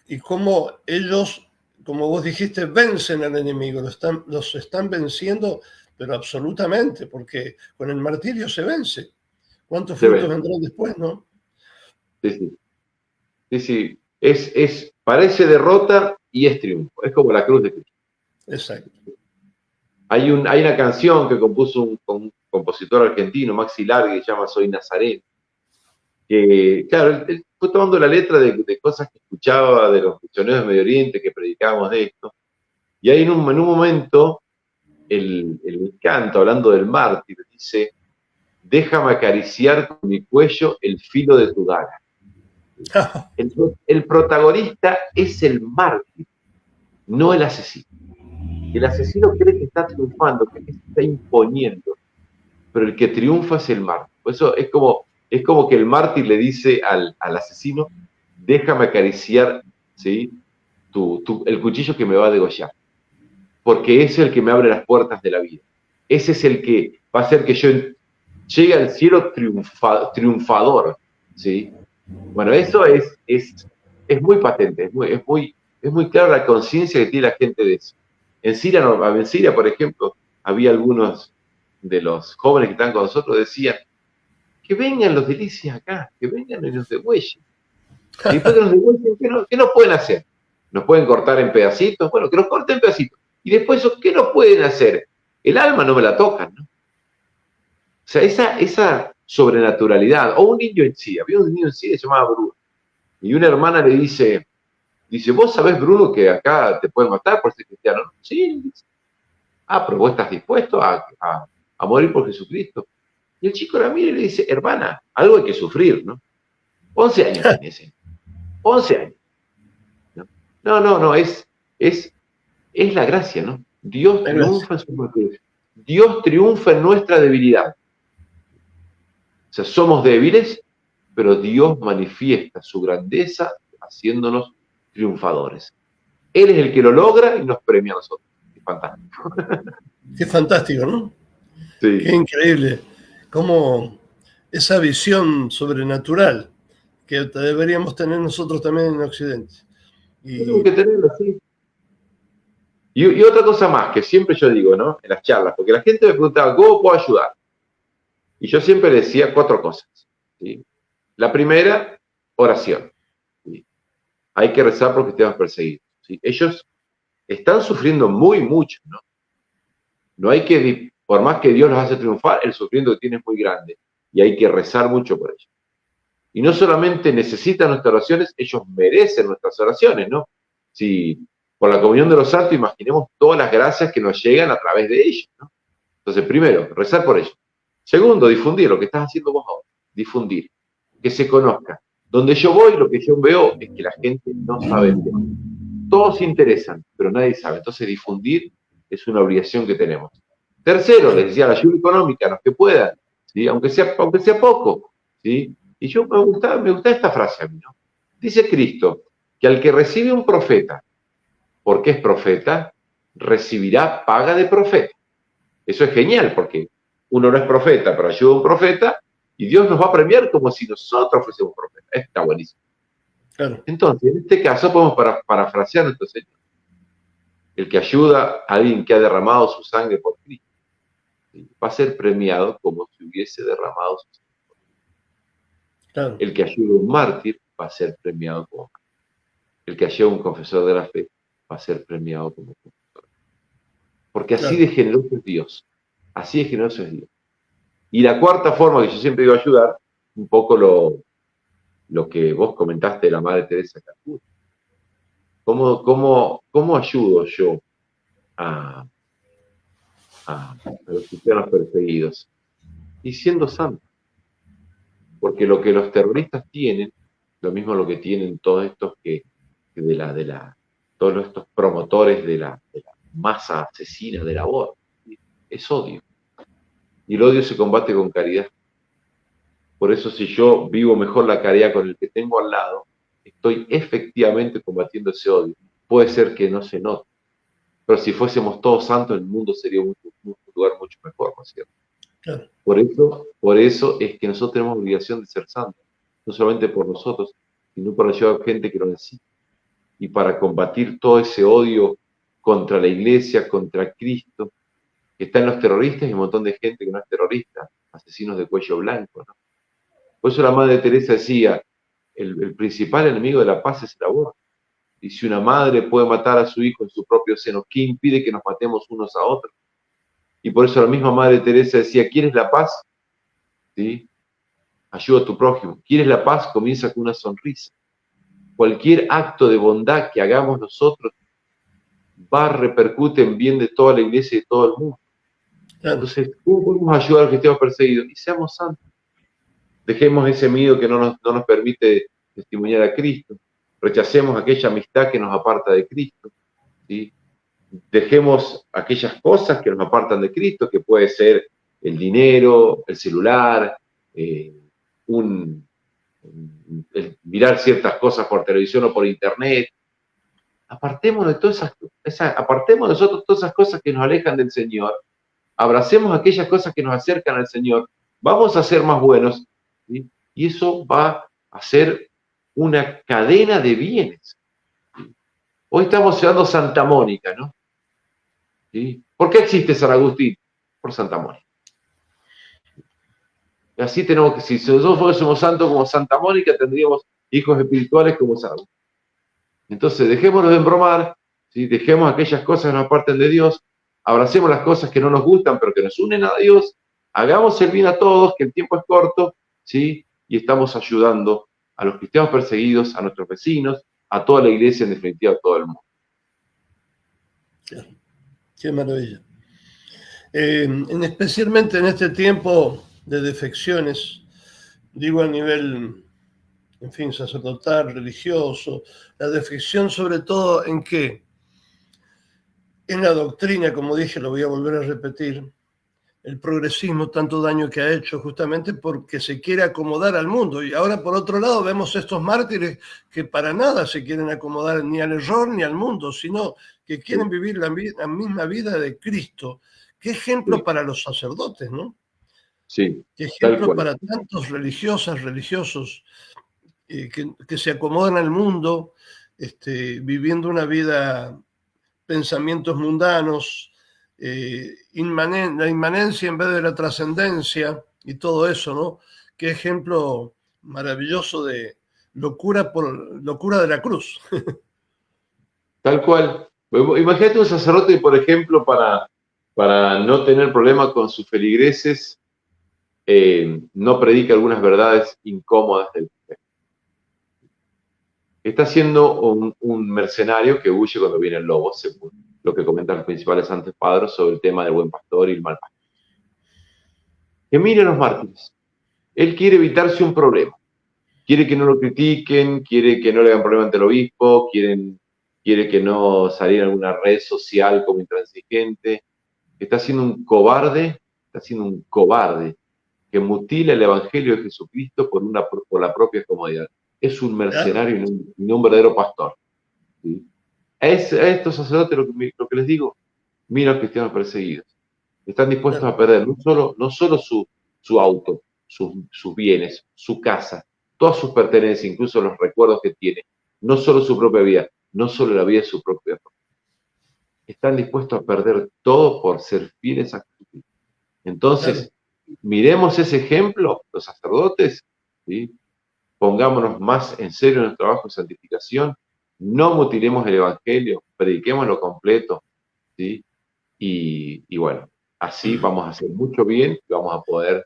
y cómo ellos, como vos dijiste, vencen al enemigo, los están venciendo, pero absolutamente, porque con el martirio se vence. ¿Cuántos Se frutos ve. vendrán después, no? Sí. Sí. Parece derrota y es triunfo. Es como la cruz de Cristo. Exacto. Hay una canción que compuso un compositor argentino, Maxi Largue, que se llama Soy Nazareno, que, claro, él fue tomando la letra de cosas que escuchaba de los misioneros de Medio Oriente, que predicábamos de esto, y ahí en un momento, el canto, hablando del mártir, dice, déjame acariciar con mi cuello el filo de tu daga. El protagonista es el mártir, no el asesino. El asesino cree que está triunfando, que se está imponiendo, pero el que triunfa es el mártir. Por eso es como que el mártir le dice al asesino, déjame acariciar, ¿sí?, el cuchillo que me va a degollar, porque ese es el que me abre las puertas de la vida. Ese es el que va a hacer que yo llegue al cielo triunfador, ¿sí? Bueno, eso es muy patente, es muy clara la conciencia que tiene la gente de eso. En Siria, por ejemplo, había algunos de los jóvenes que están con nosotros, decían, que vengan los delicias acá, que vengan y nos degüellen. Y después que nos degüellen, ¿qué nos pueden hacer? ¿Nos pueden cortar en pedacitos? Bueno, que nos corten en pedacitos. Y después, ¿qué nos pueden hacer? El alma no me la tocan, ¿no? O sea, esa sobrenaturalidad, o un niño en sí, había un niño en sí que se llamaba Bruno, y una hermana le dice, ¿vos sabés, Bruno, que acá te pueden matar por ser cristiano? Sí, dice. Ah, pero vos estás dispuesto a morir por Jesucristo. Y el chico la mira y le dice, hermana, algo hay que sufrir, ¿no? 11 años tiene ese. 11 años. No, es la gracia, ¿no? Dios triunfa en su naturaleza. Dios triunfa en nuestra debilidad. O sea, somos débiles, pero Dios manifiesta su grandeza haciéndonos triunfadores. Él es el que lo logra y nos premia a nosotros. Es fantástico. Qué fantástico, ¿no? Sí. Qué increíble. Como esa visión sobrenatural que deberíamos tener nosotros también en Occidente. Tenemos que tenerlo así. Y otra cosa más que siempre yo digo, ¿no? En las charlas, porque la gente me preguntaba, ¿cómo puedo ayudar? Y yo siempre decía 4 cosas, ¿sí? La primera, oración, ¿sí? Hay que rezar porque estemos perseguidos, ¿sí? Ellos están sufriendo mucho, ¿no? No hay que, por más que Dios los hace triunfar, el sufrimiento que tienen es muy grande y hay que rezar mucho por ellos. Y no solamente necesitan nuestras oraciones, ellos merecen nuestras oraciones, ¿no? Si por la comunión de los santos imaginemos todas las gracias que nos llegan a través de ellos, ¿no? Entonces, primero, rezar por ellos. Segundo, difundir lo que estás haciendo vos ahora, difundir, que se conozca. Donde yo voy, lo que yo veo es que la gente no sabe el tema. Todos se interesan, pero nadie sabe. Entonces, difundir es una obligación que tenemos. Tercero, les decía, la ayuda económica, los que puedan, ¿sí? Aunque sea poco, ¿sí? Y yo me gusta esta frase a mí, ¿no? Dice Cristo que al que recibe un profeta, porque es profeta, recibirá paga de profeta. Eso es genial, porque uno no es profeta, pero ayuda a un profeta, y Dios nos va a premiar como si nosotros fuésemos profetas. Está buenísimo. Claro. Entonces, en este caso podemos parafrasear a nuestro Señor. El que ayuda a alguien que ha derramado su sangre por Cristo, ¿sí?, va a ser premiado como si hubiese derramado su sangre por Cristo. Claro. El que ayuda a un mártir va a ser premiado como mártir. El que ayuda a un confesor de la fe va a ser premiado como confesor. Porque así de generoso es Dios. Así de generoso es Dios. Y la cuarta forma que yo siempre digo ayudar, un poco lo que vos comentaste de la Madre Teresa de Calcuta. ¿Cómo ayudo yo a los cristianos perseguidos? Y siendo santo. Porque lo que los terroristas tienen, lo mismo lo que tienen todos estos todos estos promotores de la masa asesina del aborto, es odio. Y el odio se combate con caridad. Por eso, si yo vivo mejor la caridad con el que tengo al lado, estoy efectivamente combatiendo ese odio. Puede ser que no se note, pero si fuésemos todos santos, el mundo sería un lugar mucho mejor, ¿no es cierto? Claro. Por eso es que nosotros tenemos obligación de ser santos, no solamente por nosotros, sino para ayudar a gente que lo necesita. Y para combatir todo ese odio contra la iglesia, contra Cristo, que está en los terroristas y un montón de gente que no es terrorista, asesinos de cuello blanco, ¿no? Por eso la Madre Teresa decía, el principal enemigo de la paz es el aborto. Y si una madre puede matar a su hijo en su propio seno, ¿qué impide que nos matemos unos a otros? Y por eso la misma Madre Teresa decía, ¿quieres la paz? ¿Sí? Ayuda a tu prójimo. ¿Quieres la paz? Comienza con una sonrisa. Cualquier acto de bondad que hagamos nosotros repercute en bien de toda la iglesia y de todo el mundo. Claro. Entonces, ¿cómo podemos ayudar a los que estemos perseguidos? Y seamos santos. Dejemos ese miedo que no nos permite testimoniar a Cristo. Rechacemos aquella amistad que nos aparta de Cristo, ¿sí? Dejemos aquellas cosas que nos apartan de Cristo, que puede ser el dinero, el celular, el mirar ciertas cosas por televisión o por internet. Apartemos de apartemos nosotros todas esas cosas que nos alejan del Señor. Abracemos aquellas cosas que nos acercan al Señor. Vamos a ser más buenos, ¿sí? Y eso va a ser una cadena de bienes. ¿Sí? Hoy estamos estudiando Santa Mónica, ¿no? ¿Sí? ¿Por qué existe San Agustín? Por Santa Mónica. Y así tenemos que, si nosotros fuésemos santos como Santa Mónica, tendríamos hijos espirituales como San Agustín. Entonces, dejémonos de embromar, ¿sí? Dejemos aquellas cosas que nos aparten de Dios, abracemos las cosas que no nos gustan, pero que nos unen a Dios, hagamos el bien a todos, que el tiempo es corto, ¿sí? Y estamos ayudando a los cristianos perseguidos, a nuestros vecinos, a toda la iglesia, en definitiva, a todo el mundo. Qué maravilla. Especialmente en este tiempo de defecciones, digo a nivel, en fin, sacerdotal, religioso, la defección sobre todo en qué, en la doctrina, como dije, lo voy a volver a repetir, el progresismo tanto daño que ha hecho justamente porque se quiere acomodar al mundo. Y ahora, por otro lado, vemos estos mártires que para nada se quieren acomodar ni al error ni al mundo, sino que quieren vivir la misma vida de Cristo. Qué ejemplo para los sacerdotes, ¿no? Sí. Qué ejemplo para tantos religiosos que se acomodan al mundo, viviendo una vida, pensamientos mundanos, la inmanencia en vez de la trascendencia y todo eso, ¿no? Qué ejemplo maravilloso de locura de la cruz. Tal cual. Imagínate un sacerdote, por ejemplo, para no tener problema con sus feligreses, no predica algunas verdades incómodas del fe. Está siendo un mercenario que huye cuando viene el lobo, según lo que comentan los principales santos padres sobre el tema del buen pastor y el mal pastor. Que miren los mártires. Él quiere evitarse un problema. Quiere que no lo critiquen, quiere que no le hagan problema ante el obispo, quiere que no saliera en alguna red social como intransigente. Está siendo un cobarde que mutila el Evangelio de Jesucristo por la propia comodidad. Es un mercenario y no un verdadero pastor. ¿Sí? A estos sacerdotes lo que les digo, mira a los cristianos perseguidos. Están dispuestos a perder no solo su auto, sus bienes, su casa, todas sus pertenencias, incluso los recuerdos que tiene, no solo su propia vida, no solo la vida de su propia familia. Están dispuestos a perder todo por ser fieles a Jesucristo. Entonces, miremos ese ejemplo, los sacerdotes, ¿sí? Pongámonos más en serio en nuestro trabajo de santificación, no mutilemos el Evangelio, prediquémoslo completo, ¿sí? Y bueno, así vamos a hacer mucho bien y vamos a poder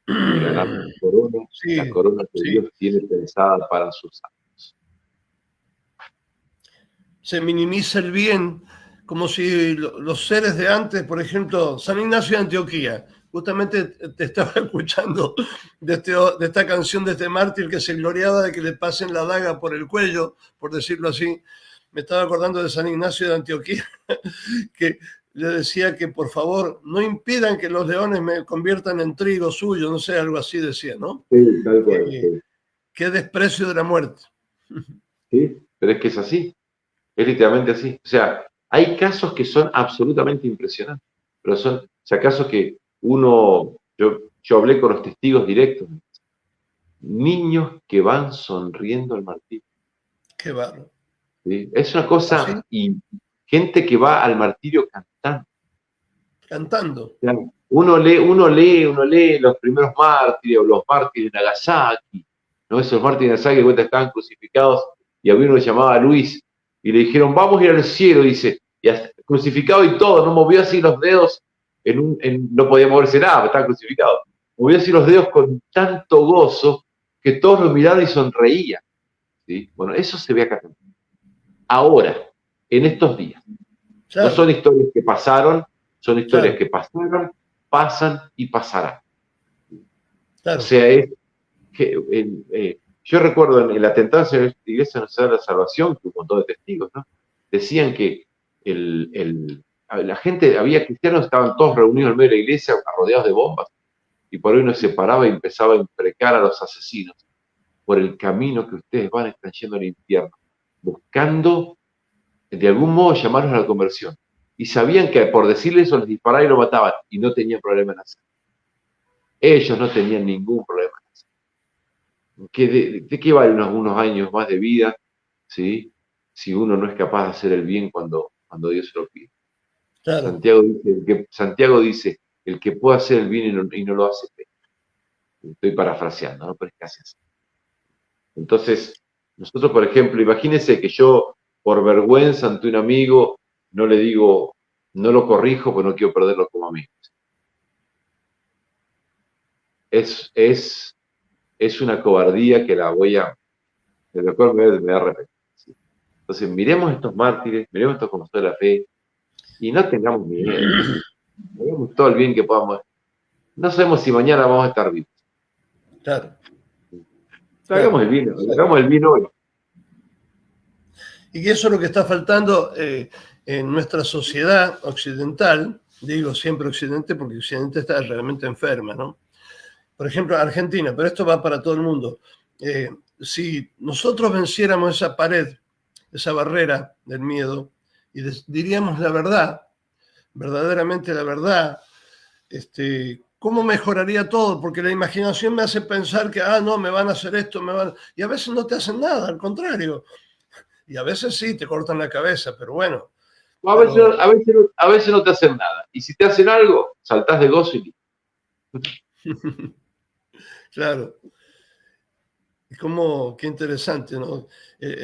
ganar la corona que Dios tiene pensada para sus santos. Se minimiza el bien, como si los seres de antes, por ejemplo, San Ignacio de Antioquía, justamente te estaba escuchando de esta canción de este mártir que se gloriaba de que le pasen la daga por el cuello, por decirlo así. Me estaba acordando de San Ignacio de Antioquía, que le decía que por favor no impidan que los leones me conviertan en trigo suyo, no sé, algo así decía, ¿no? Sí, tal cual. Qué desprecio de la muerte. Sí, pero es que es así, es literalmente así. O sea, hay casos que son absolutamente impresionantes, pero son, casos que yo hablé con los testigos directos, niños que van sonriendo al martirio. Qué bárbaro. ¿Sí? Es una cosa, ¿sí? Y gente que va al martirio cantando. Cantando. Uno lee los primeros mártires, o los mártires de Nagasaki, ¿no? Esos mártires de Nagasaki que estaban crucificados, y había uno que se llamaba Luis, y le dijeron, vamos a ir al cielo, dice, y hasta, crucificado y todo, no movió así los dedos, no podía moverse nada, estaba crucificado, movió así los dedos con tanto gozo, que todos lo miraban y sonreían. ¿Sí? Bueno, eso se ve acá también. Ahora, en estos días. No son historias que pasaron, son historias que pasaron, pasan y pasarán. O sea, Yo recuerdo en el atentado hacia la Iglesia Nacional de la Salvación, que un montón de testigos, ¿no? Decían que la gente, había cristianos, estaban todos reunidos en medio de la iglesia, rodeados de bombas, y por ahí uno se paraba y empezaba a imprecar a los asesinos. Por el camino que ustedes van están yendo al infierno, buscando de algún modo llamarlos a la conversión. Y sabían que por decirle eso les disparaban y lo mataban, y no tenían problema en hacerlo. Ellos no tenían ningún problema en hacerlo. ¿De qué vale unos años más de vida, ¿sí? Si uno no es capaz de hacer el bien cuando Dios se lo pide? Claro. Santiago dice, el que puede hacer el bien y no lo hace, peca. Estoy parafraseando, ¿no? Pero es casi así. Entonces, nosotros, por ejemplo, imagínense que yo, por vergüenza ante un amigo, no le digo, no lo corrijo, porque no quiero perderlo como amigo. Es una cobardía que de la cual me da arrepentir. ¿Sí? Entonces, miremos estos mártires, miremos estos conocidos de la fe, y no tengamos miedo. Hagamos todo el bien que podamos. No sabemos si mañana vamos a estar vivos. Claro. Hagamos el bien hoy. Y que eso es lo que está faltando en nuestra sociedad occidental, digo siempre occidente porque Occidente está realmente enferma, ¿no? Por ejemplo, Argentina, pero esto va para todo el mundo. Si nosotros venciéramos esa pared, esa barrera del miedo, y diríamos la verdad, verdaderamente la verdad, ¿cómo mejoraría todo? Porque la imaginación me hace pensar que, no, me van a hacer esto, y a veces no te hacen nada, al contrario. Y a veces sí, te cortan la cabeza, pero bueno. A veces no te hacen nada. Y si te hacen algo, saltás de gozo y listo. Claro. Es como, qué interesante, ¿no?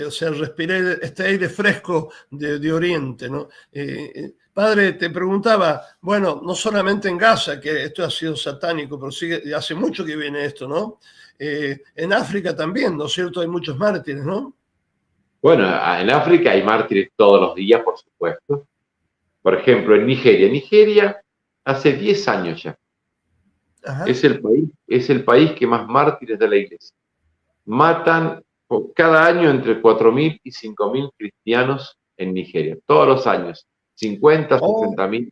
O sea, respiré este aire fresco de Oriente, ¿no? Padre, te preguntaba, bueno, no solamente en Gaza, que esto ha sido satánico, pero hace mucho que viene esto, ¿no? En África también, ¿no es cierto? Hay muchos mártires, ¿no? Bueno, en África hay mártires todos los días, por supuesto. Por ejemplo, en Nigeria, hace 10 años ya, es el país que más mártires de la iglesia. Matan cada año entre 4.000 y 5.000 cristianos en Nigeria, todos los años, 50, 60.000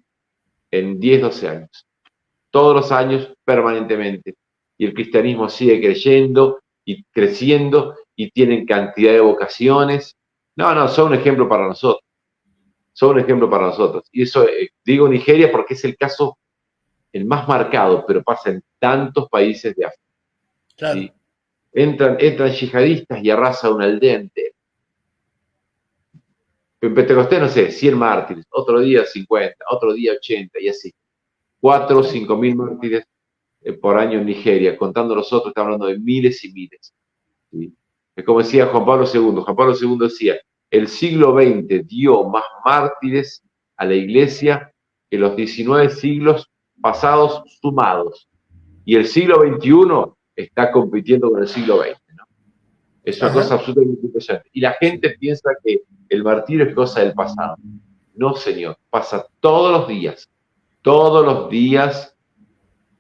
en 10, 12 años. Todos los años, permanentemente. Y el cristianismo sigue creyendo y creciendo y tienen cantidad de vocaciones. No, son un ejemplo para nosotros. Son un ejemplo para nosotros. Y eso, digo Nigeria porque es el caso el más marcado, pero pasa en tantos países de África. Claro. ¿Sí? Entran yihadistas y arrasan una aldea entera. En Pentecostés, no sé, 100 mártires, otro día 50, otro día 80, y así. 4 o 5.000 mártires por año en Nigeria, contando los otros, estamos hablando de miles y miles. ¿Sí? Es como decía Juan Pablo II. Juan Pablo II decía, el siglo XX dio más mártires a la iglesia que los 19 siglos pasados sumados. Y el siglo XXI está compitiendo con el siglo XX, ¿no? Es una cosa absolutamente impresionante. Y la gente piensa que el martirio es cosa del pasado. No, señor, pasa todos los días. Todos los días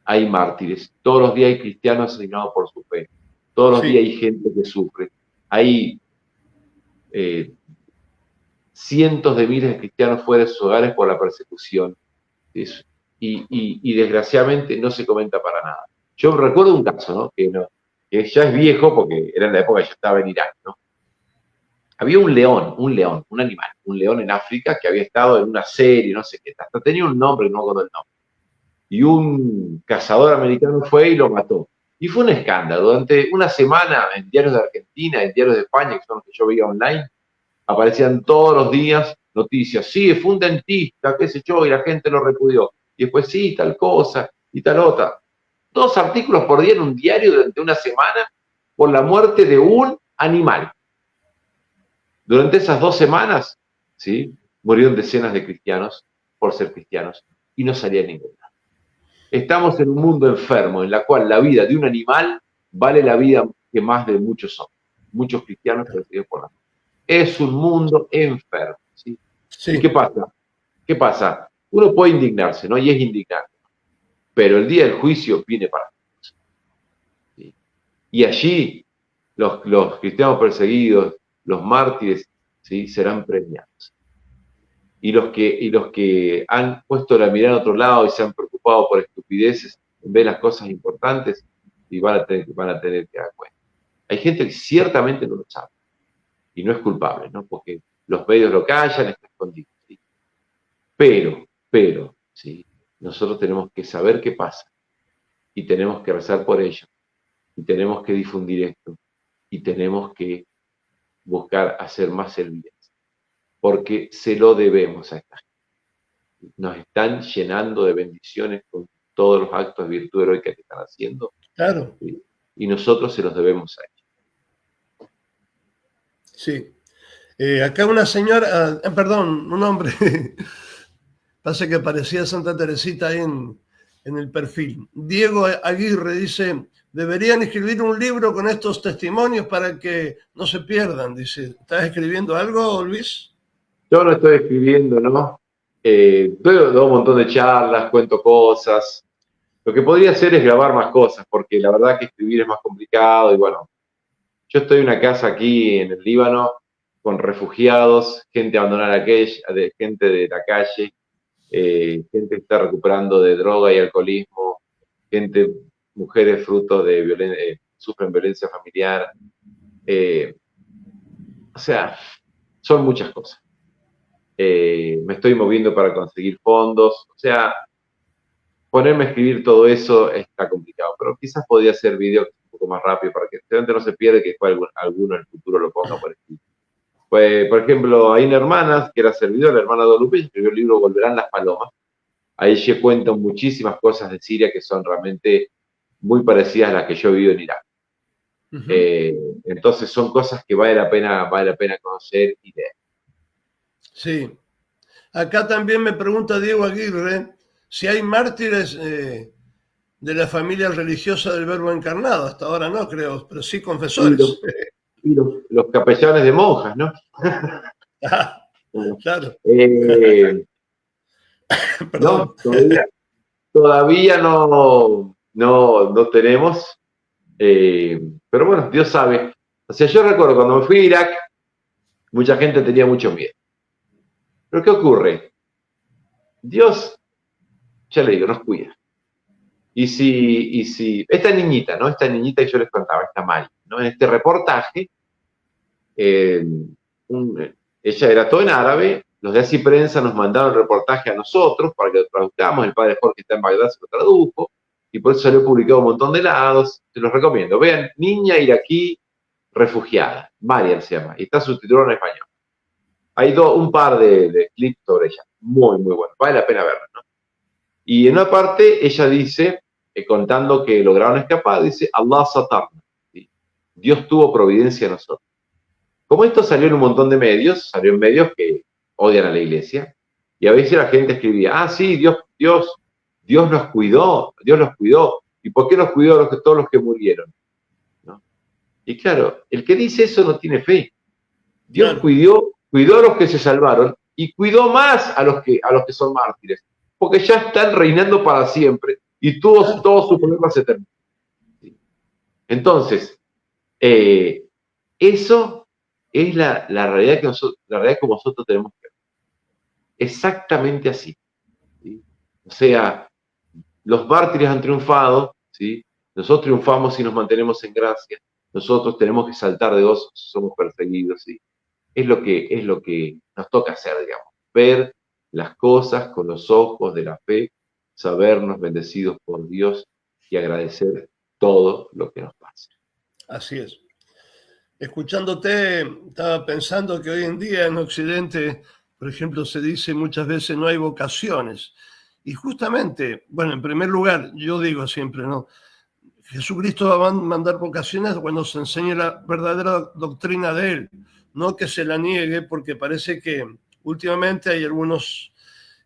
hay mártires. Todos los días hay cristianos asesinados por su fe. Todos los días hay gente que sufre. Hay cientos de miles de cristianos fuera de sus hogares por la persecución. Y desgraciadamente no se comenta para nada. Yo recuerdo un caso, ¿no? Que ya es viejo porque era en la época que yo estaba en Irak, ¿no? Había un león, un animal, un león en África que había estado en una serie, no sé qué, hasta tenía un nombre, no me acuerdo el nombre. Y un cazador americano fue y lo mató. Y fue un escándalo. Durante una semana en diarios de Argentina, en diarios de España, que son los que yo veía online, aparecían todos los días noticias. Sí, fue un dentista, qué sé yo, y la gente lo repudió. Y después sí, tal cosa y tal otra. 2 artículos por día en un diario durante una semana por la muerte de un animal. Durante esas 2 semanas, ¿sí?, murieron decenas de cristianos por ser cristianos y no salía ninguna. Estamos en un mundo enfermo en la cual la vida de un animal vale la vida que más de muchos hombres, muchos cristianos perseguidos por la fe. Es un mundo enfermo, ¿sí? ¿Y qué pasa? ¿Qué pasa? Uno puede indignarse, ¿no? Y es indignante. Pero el día del juicio viene para todos. ¿Sí? Y allí los cristianos perseguidos, los mártires, ¿sí? Serán premiados. Y los que han puesto la mirada a otro lado y se han preocupado por estupideces en vez de las cosas importantes, y van a tener que dar cuenta. Hay gente que ciertamente no lo sabe y no es culpable, ¿no? Porque los medios lo callan, está escondido. ¿Sí? Pero, ¿sí? Nosotros tenemos que saber qué pasa y tenemos que rezar por ello y tenemos que difundir esto y tenemos que buscar hacer más el bien, porque se lo debemos a esta gente. Nos están llenando de bendiciones con todos los actos de virtud heroica que están haciendo, Claro, ¿sí? Y nosotros se los debemos a ellos. sí. Acá una señora, perdón, un hombre, pasa que parecía Santa Teresita ahí en el perfil. Diego Aguirre dice, deberían escribir un libro con estos testimonios para que no se pierdan. Dice, ¿estás escribiendo algo, Luis? Yo no estoy escribiendo, ¿no? Doy un montón de charlas, cuento cosas. Lo que podría hacer es grabar más cosas, porque la verdad que escribir es más complicado y bueno, yo estoy en una casa aquí en el Líbano con refugiados, gente abandonada gente de la calle, gente que está recuperando de droga y alcoholismo, mujeres fruto de violencia, sufren violencia familiar. O sea, son muchas cosas. Me estoy moviendo para conseguir fondos, o sea, ponerme a escribir todo eso está complicado, pero quizás podría hacer videos un poco más rápido para que realmente no se pierda que después alguno en el futuro lo ponga por escrito. Pues, por ejemplo, hay una hermana que era servidora, la hermana de Lupe, escribió el libro Volverán las Palomas. Ahí se cuentan muchísimas cosas de Siria que son realmente muy parecidas a las que yo he vivido en Irak. Entonces son cosas que vale la pena conocer y leer. Sí. Acá también me pregunta Diego Aguirre si hay mártires de la familia religiosa del Verbo encarnado. Hasta ahora no, creo, pero sí confesores. Y los capellanes de monjas, ¿no? Claro. No, todavía no tenemos, pero bueno, Dios sabe. O sea, yo recuerdo cuando me fui a Irak, mucha gente tenía mucho miedo. Pero ¿qué ocurre? Dios, ya le digo, nos cuida. Y si esta niñita, ¿no? Esta niñita que yo les contaba, esta Mari, ¿no? En este reportaje, ella era todo en árabe, los de Así Prensa nos mandaron el reportaje a nosotros para que lo traduzcamos, el padre Jorge está en Bagdad, se lo tradujo, y por eso salió publicado un montón de lados, se los recomiendo. Vean, Niña iraquí refugiada, Mariam se llama, y está subtitulado en español. Hay un par de clips sobre ella, muy, muy buenos, vale la pena verla, ¿no? Y en una parte ella dice, contando que lograron escapar, dice, Allah satarna, ¿sí? Dios tuvo providencia a nosotros. Como esto salió en un montón de medios, salió en medios que odian a la iglesia, y a veces la gente escribía, sí, Dios nos cuidó, Dios los cuidó. ¿Y por qué nos cuidó a todos los que murieron? ¿No? Y claro, el que dice eso no tiene fe. Dios cuidó a los que se salvaron y cuidó más a los que son mártires, porque ya están reinando para siempre y todos sus problemas se terminan. ¿Sí? Entonces, eso es la realidad la realidad que nosotros tenemos que ver. Exactamente así. ¿Sí? O sea, los mártires han triunfado, ¿sí? Nosotros triunfamos si nos mantenemos en gracia. Nosotros tenemos que saltar de gozo si somos perseguidos, ¿sí? Es lo que nos toca hacer, digamos. Ver las cosas con los ojos de la fe, sabernos bendecidos por Dios y agradecer todo lo que nos pasa. Así es. Escuchándote, estaba pensando que hoy en día en Occidente, por ejemplo, se dice muchas veces no hay vocaciones. Y justamente, bueno, en primer lugar, yo digo siempre, ¿no? Jesucristo va a mandar vocaciones cuando se enseñe la verdadera doctrina de Él, no que se la niegue, porque parece que últimamente hay algunos,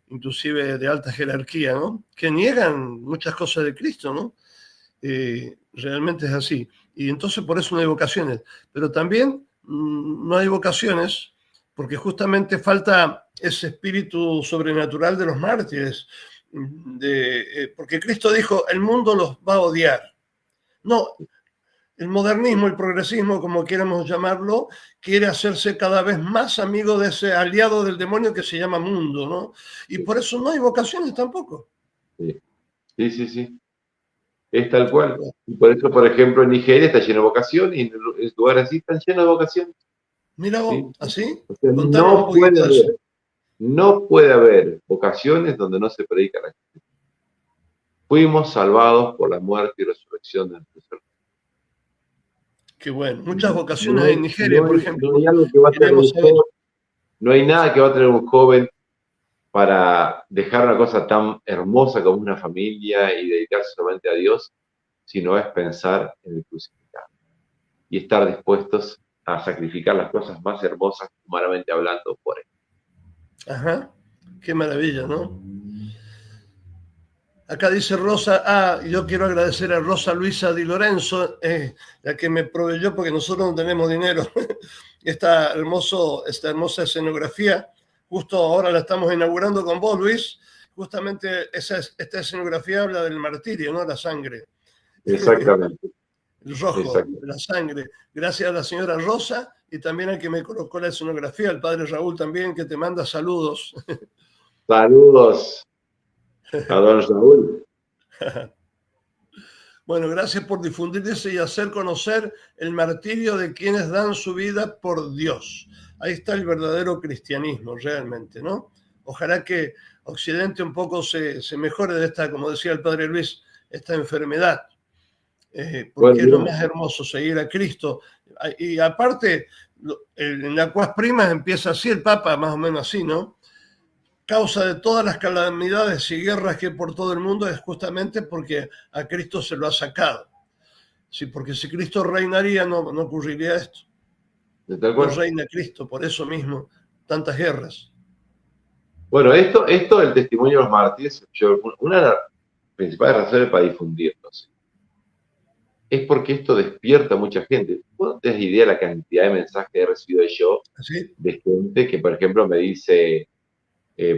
inclusive de alta jerarquía, ¿no? Que niegan muchas cosas de Cristo, ¿no? Realmente es así. Y entonces por eso no hay vocaciones. Pero también no hay vocaciones porque justamente falta ese espíritu sobrenatural de los mártires. Porque Cristo dijo, el mundo los va a odiar. No, el modernismo, el progresismo, como quieramos llamarlo, quiere hacerse cada vez más amigo de ese aliado del demonio que se llama mundo, ¿no? Y por eso no hay vocaciones tampoco. Sí, sí, sí, sí. Es tal cual. Y por eso, por ejemplo, en Nigeria está lleno de vocaciones y en lugares así están llenos de vocaciones. Mira vos, ¿Sí? ¿así? O sea, Contanos un poquito de eso. no puede haber vocaciones donde no se predica la Cristo. Fuimos salvados por la muerte y resurrección de nuestro Señor. Qué bueno. Muchas vocaciones No en hay, Nigeria, por ejemplo. no hay algo que va a tener Queremos un saber. joven, no hay nada que va a tener un joven para dejar una cosa tan hermosa como una familia y dedicarse solamente a Dios, sino es pensar en el crucificado y estar dispuestos a sacrificar las cosas más hermosas, humanamente hablando, por él. Ajá. Qué maravilla, ¿no? Acá dice Rosa, yo quiero agradecer a Rosa Luisa Di Lorenzo, la que me proveyó, porque nosotros no tenemos dinero, esta hermosa escenografía. Justo ahora la estamos inaugurando con vos, Luis. Justamente esta escenografía habla del martirio, ¿no? La sangre. Exactamente. El rojo, Exactamente. la sangre. Gracias a la señora Rosa y también al que me colocó la escenografía, el padre Raúl también, que te manda saludos. Saludos a don Raúl. Bueno, gracias por difundirse y hacer conocer el martirio de quienes dan su vida por Dios. Ahí está el verdadero cristianismo, realmente, ¿no? Ojalá que Occidente un poco se mejore de esta, como decía el padre Luis, esta enfermedad, porque es lo Bueno, más hermoso, seguir a Cristo. Y aparte, en la Cuas Primas empieza así el Papa, más o menos así, ¿no? Causa de todas las calamidades y guerras que hay por todo el mundo es justamente porque a Cristo se lo ha sacado. Sí, porque si Cristo reinaría no ocurriría esto. de tal No cual. reina Cristo, por eso mismo, tantas guerras. Bueno, esto del testimonio de los mártires, una de las principales razones para difundirlos es porque esto despierta a mucha gente. Vos no tenés idea de la cantidad de mensajes que he recibido yo ¿Sí? de gente que, por ejemplo, me dice,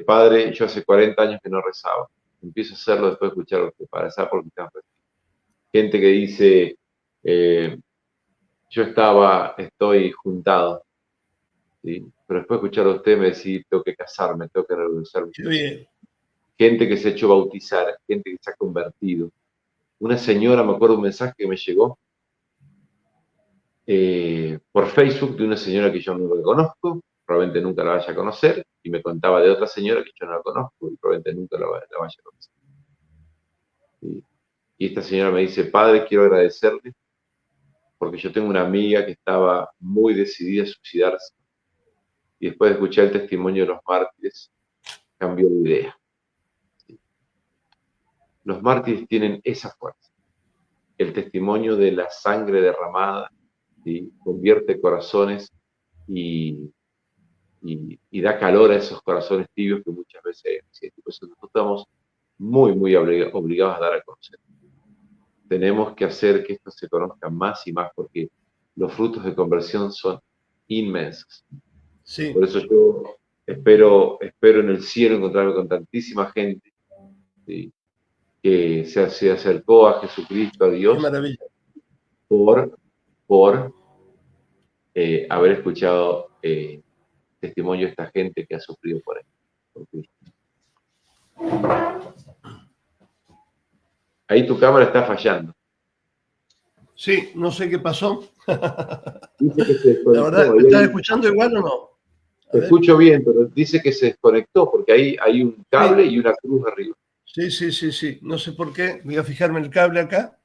padre, yo hace 40 años que no rezaba. Empiezo a hacerlo después de escuchar para rezar porque estaba rezando. Gente que dice, yo estoy juntado, ¿sí? Pero después de escucharlo a usted me decís, tengo que casarme, tengo que renunciar. Qué bien. Gente que se ha hecho bautizar, gente que se ha convertido. Una señora, me acuerdo un mensaje que me llegó por Facebook de una señora que yo no conozco, probablemente nunca la vaya a conocer, y me contaba de otra señora que yo no la conozco y probablemente nunca la vaya a conocer. ¿Sí? Y esta señora me dice, padre, quiero agradecerle porque yo tengo una amiga que estaba muy decidida a suicidarse y después de escuchar el testimonio de los mártires, cambió de idea. ¿Sí? Los mártires tienen esa fuerza. El testimonio de la sangre derramada, ¿sí? Convierte corazones y da calor a esos corazones tibios que muchas veces existen. Por eso nosotros estamos muy, muy obligados a dar a conocer. Tenemos que hacer que esto se conozca más y más porque los frutos de conversión son inmensos. Sí. Por eso yo espero en el cielo encontrarme con tantísima gente, ¿sí? Que se acercó a Jesucristo, a Qué Dios, maravilla. por haber escuchado testimonio de esta gente que ha sufrido por él. Por Cristo. Ahí tu cámara está fallando. Sí, no sé qué pasó. Dice que se La verdad, desconectó. ¿me estás escuchando igual o no? A Te ver. escucho bien, pero dice que se desconectó porque ahí hay un cable Sí, y una cruz arriba. sí. No sé por qué. Voy a fijarme el cable acá.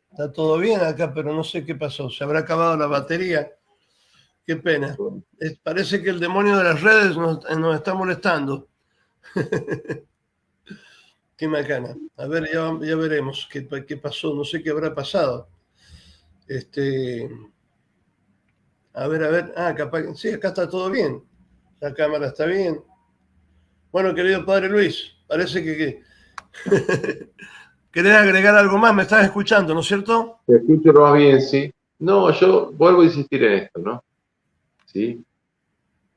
Está todo bien acá, pero no sé qué pasó. Se habrá acabado la batería. Qué pena. Parece que el demonio de las redes nos está molestando. Qué macana. A ver, ya veremos qué pasó. No sé qué habrá pasado. A ver. Capaz. Sí, acá está todo bien. La cámara está bien. Bueno, querido padre Luis, parece que querés agregar algo más. Me estás escuchando, ¿no es cierto? Te escucho lo más bien, sí. No, yo vuelvo a insistir en esto, ¿no? ¿Sí?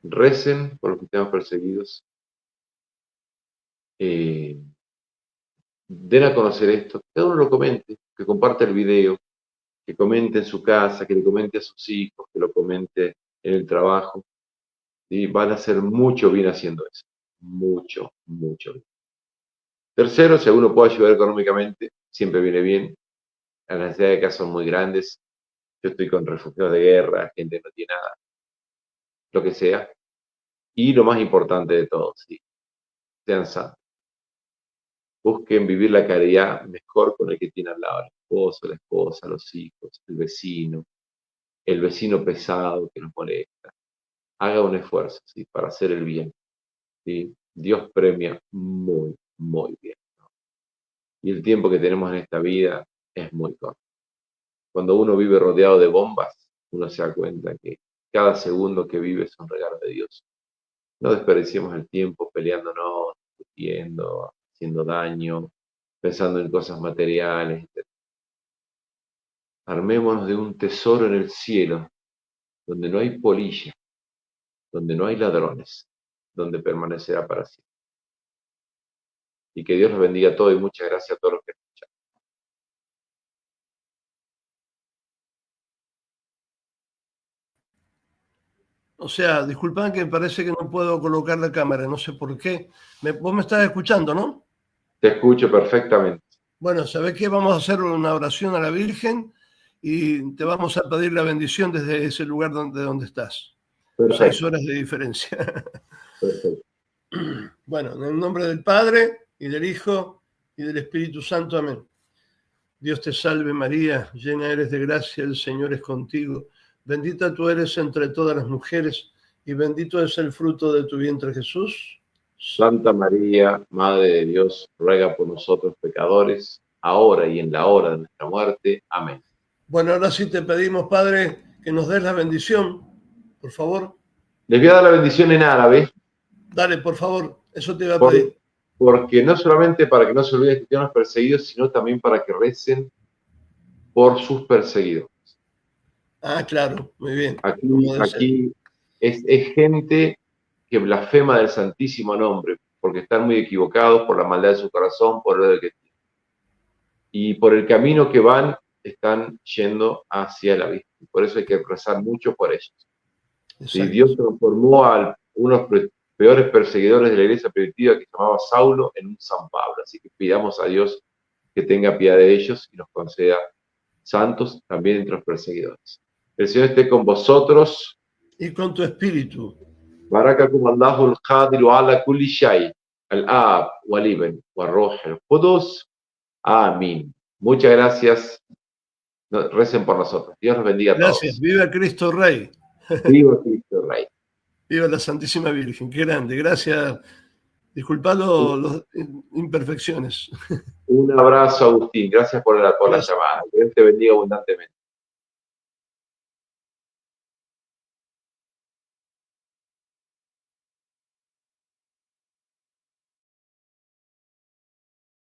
Recen por los que estamos perseguidos. Den a conocer esto. Que cada uno lo comente, que comparte el video, que comente en su casa, que le comente a sus hijos, que lo comente en el trabajo. ¿Sí? Van a hacer mucho bien haciendo eso. Mucho, mucho bien. Tercero, si uno puede ayudar económicamente, siempre viene bien. Las necesidades de acá son muy grandes. Yo estoy con refugiados de guerra, gente que no tiene nada, lo que sea. Y lo más importante de todo, sí, sean santos. Busquen vivir la caridad mejor con el que tiene al lado, el esposo, la esposa, los hijos, el vecino pesado que nos molesta. Haga un esfuerzo, ¿sí? Para hacer el bien, ¿sí? Dios premia muy, muy bien, ¿no? Y el tiempo que tenemos en esta vida es muy corto. Cuando uno vive rodeado de bombas, uno se da cuenta que cada segundo que vive es un regalo de Dios. No desperdiciemos el tiempo peleándonos, discutiendo, haciendo daño, pensando en cosas materiales, etc. Armémonos de un tesoro en el cielo, donde no hay polilla, donde no hay ladrones, donde permanecerá para siempre. Y que Dios los bendiga a todos y muchas gracias a todos los que escuchan. O sea, disculpan que me parece que no puedo colocar la cámara, no sé por qué. Vos me estás escuchando, ¿no? Te escucho perfectamente. Bueno, ¿sabés qué? Vamos a hacer una oración a la Virgen y te vamos a pedir la bendición desde ese lugar donde estás. Perfecto. 6 horas de diferencia. Perfecto. Bueno, en el nombre del Padre, y del Hijo, y del Espíritu Santo. Amén. Dios te salve María, llena eres de gracia, el Señor es contigo. Bendita tú eres entre todas las mujeres, y bendito es el fruto de tu vientre Jesús. Santa María, Madre de Dios, ruega por nosotros pecadores, ahora y en la hora de nuestra muerte. Amén. Bueno, ahora sí te pedimos, Padre, que nos des la bendición, por favor. Les voy a dar la bendición en árabe. Dale, por favor, eso te iba a pedir. Porque no solamente para que no se olviden de cristianos perseguidos, sino también para que recen por sus perseguidores. Ah, claro, muy bien. Aquí es gente que blasfema del santísimo nombre, porque están muy equivocados por la maldad de su corazón, por lo que tienen. Y por el camino que van, están yendo hacia el abismo. Por eso hay que rezar mucho por ellos. Si Dios transformó a unos peores perseguidores de la iglesia primitiva que se llamaba Saulo en un San Pablo. Así que pidamos a Dios que tenga piedad de ellos y nos conceda santos también entre los perseguidores. El Señor esté con vosotros. Y con tu espíritu. Barakakum Allahu al-Qadiru ala kulli shay, al-Ab, wal-Ibn, wal-Ruh, al-Qudus. Amén. Muchas gracias. Recen por nosotros. Dios los bendiga a todos. Gracias. Viva Cristo Rey. Viva Cristo Rey. Viva la Santísima Virgen. Qué grande. Gracias. Disculpad las imperfecciones. Un abrazo, Agustín. Gracias por la llamada. Dios te bendiga abundantemente.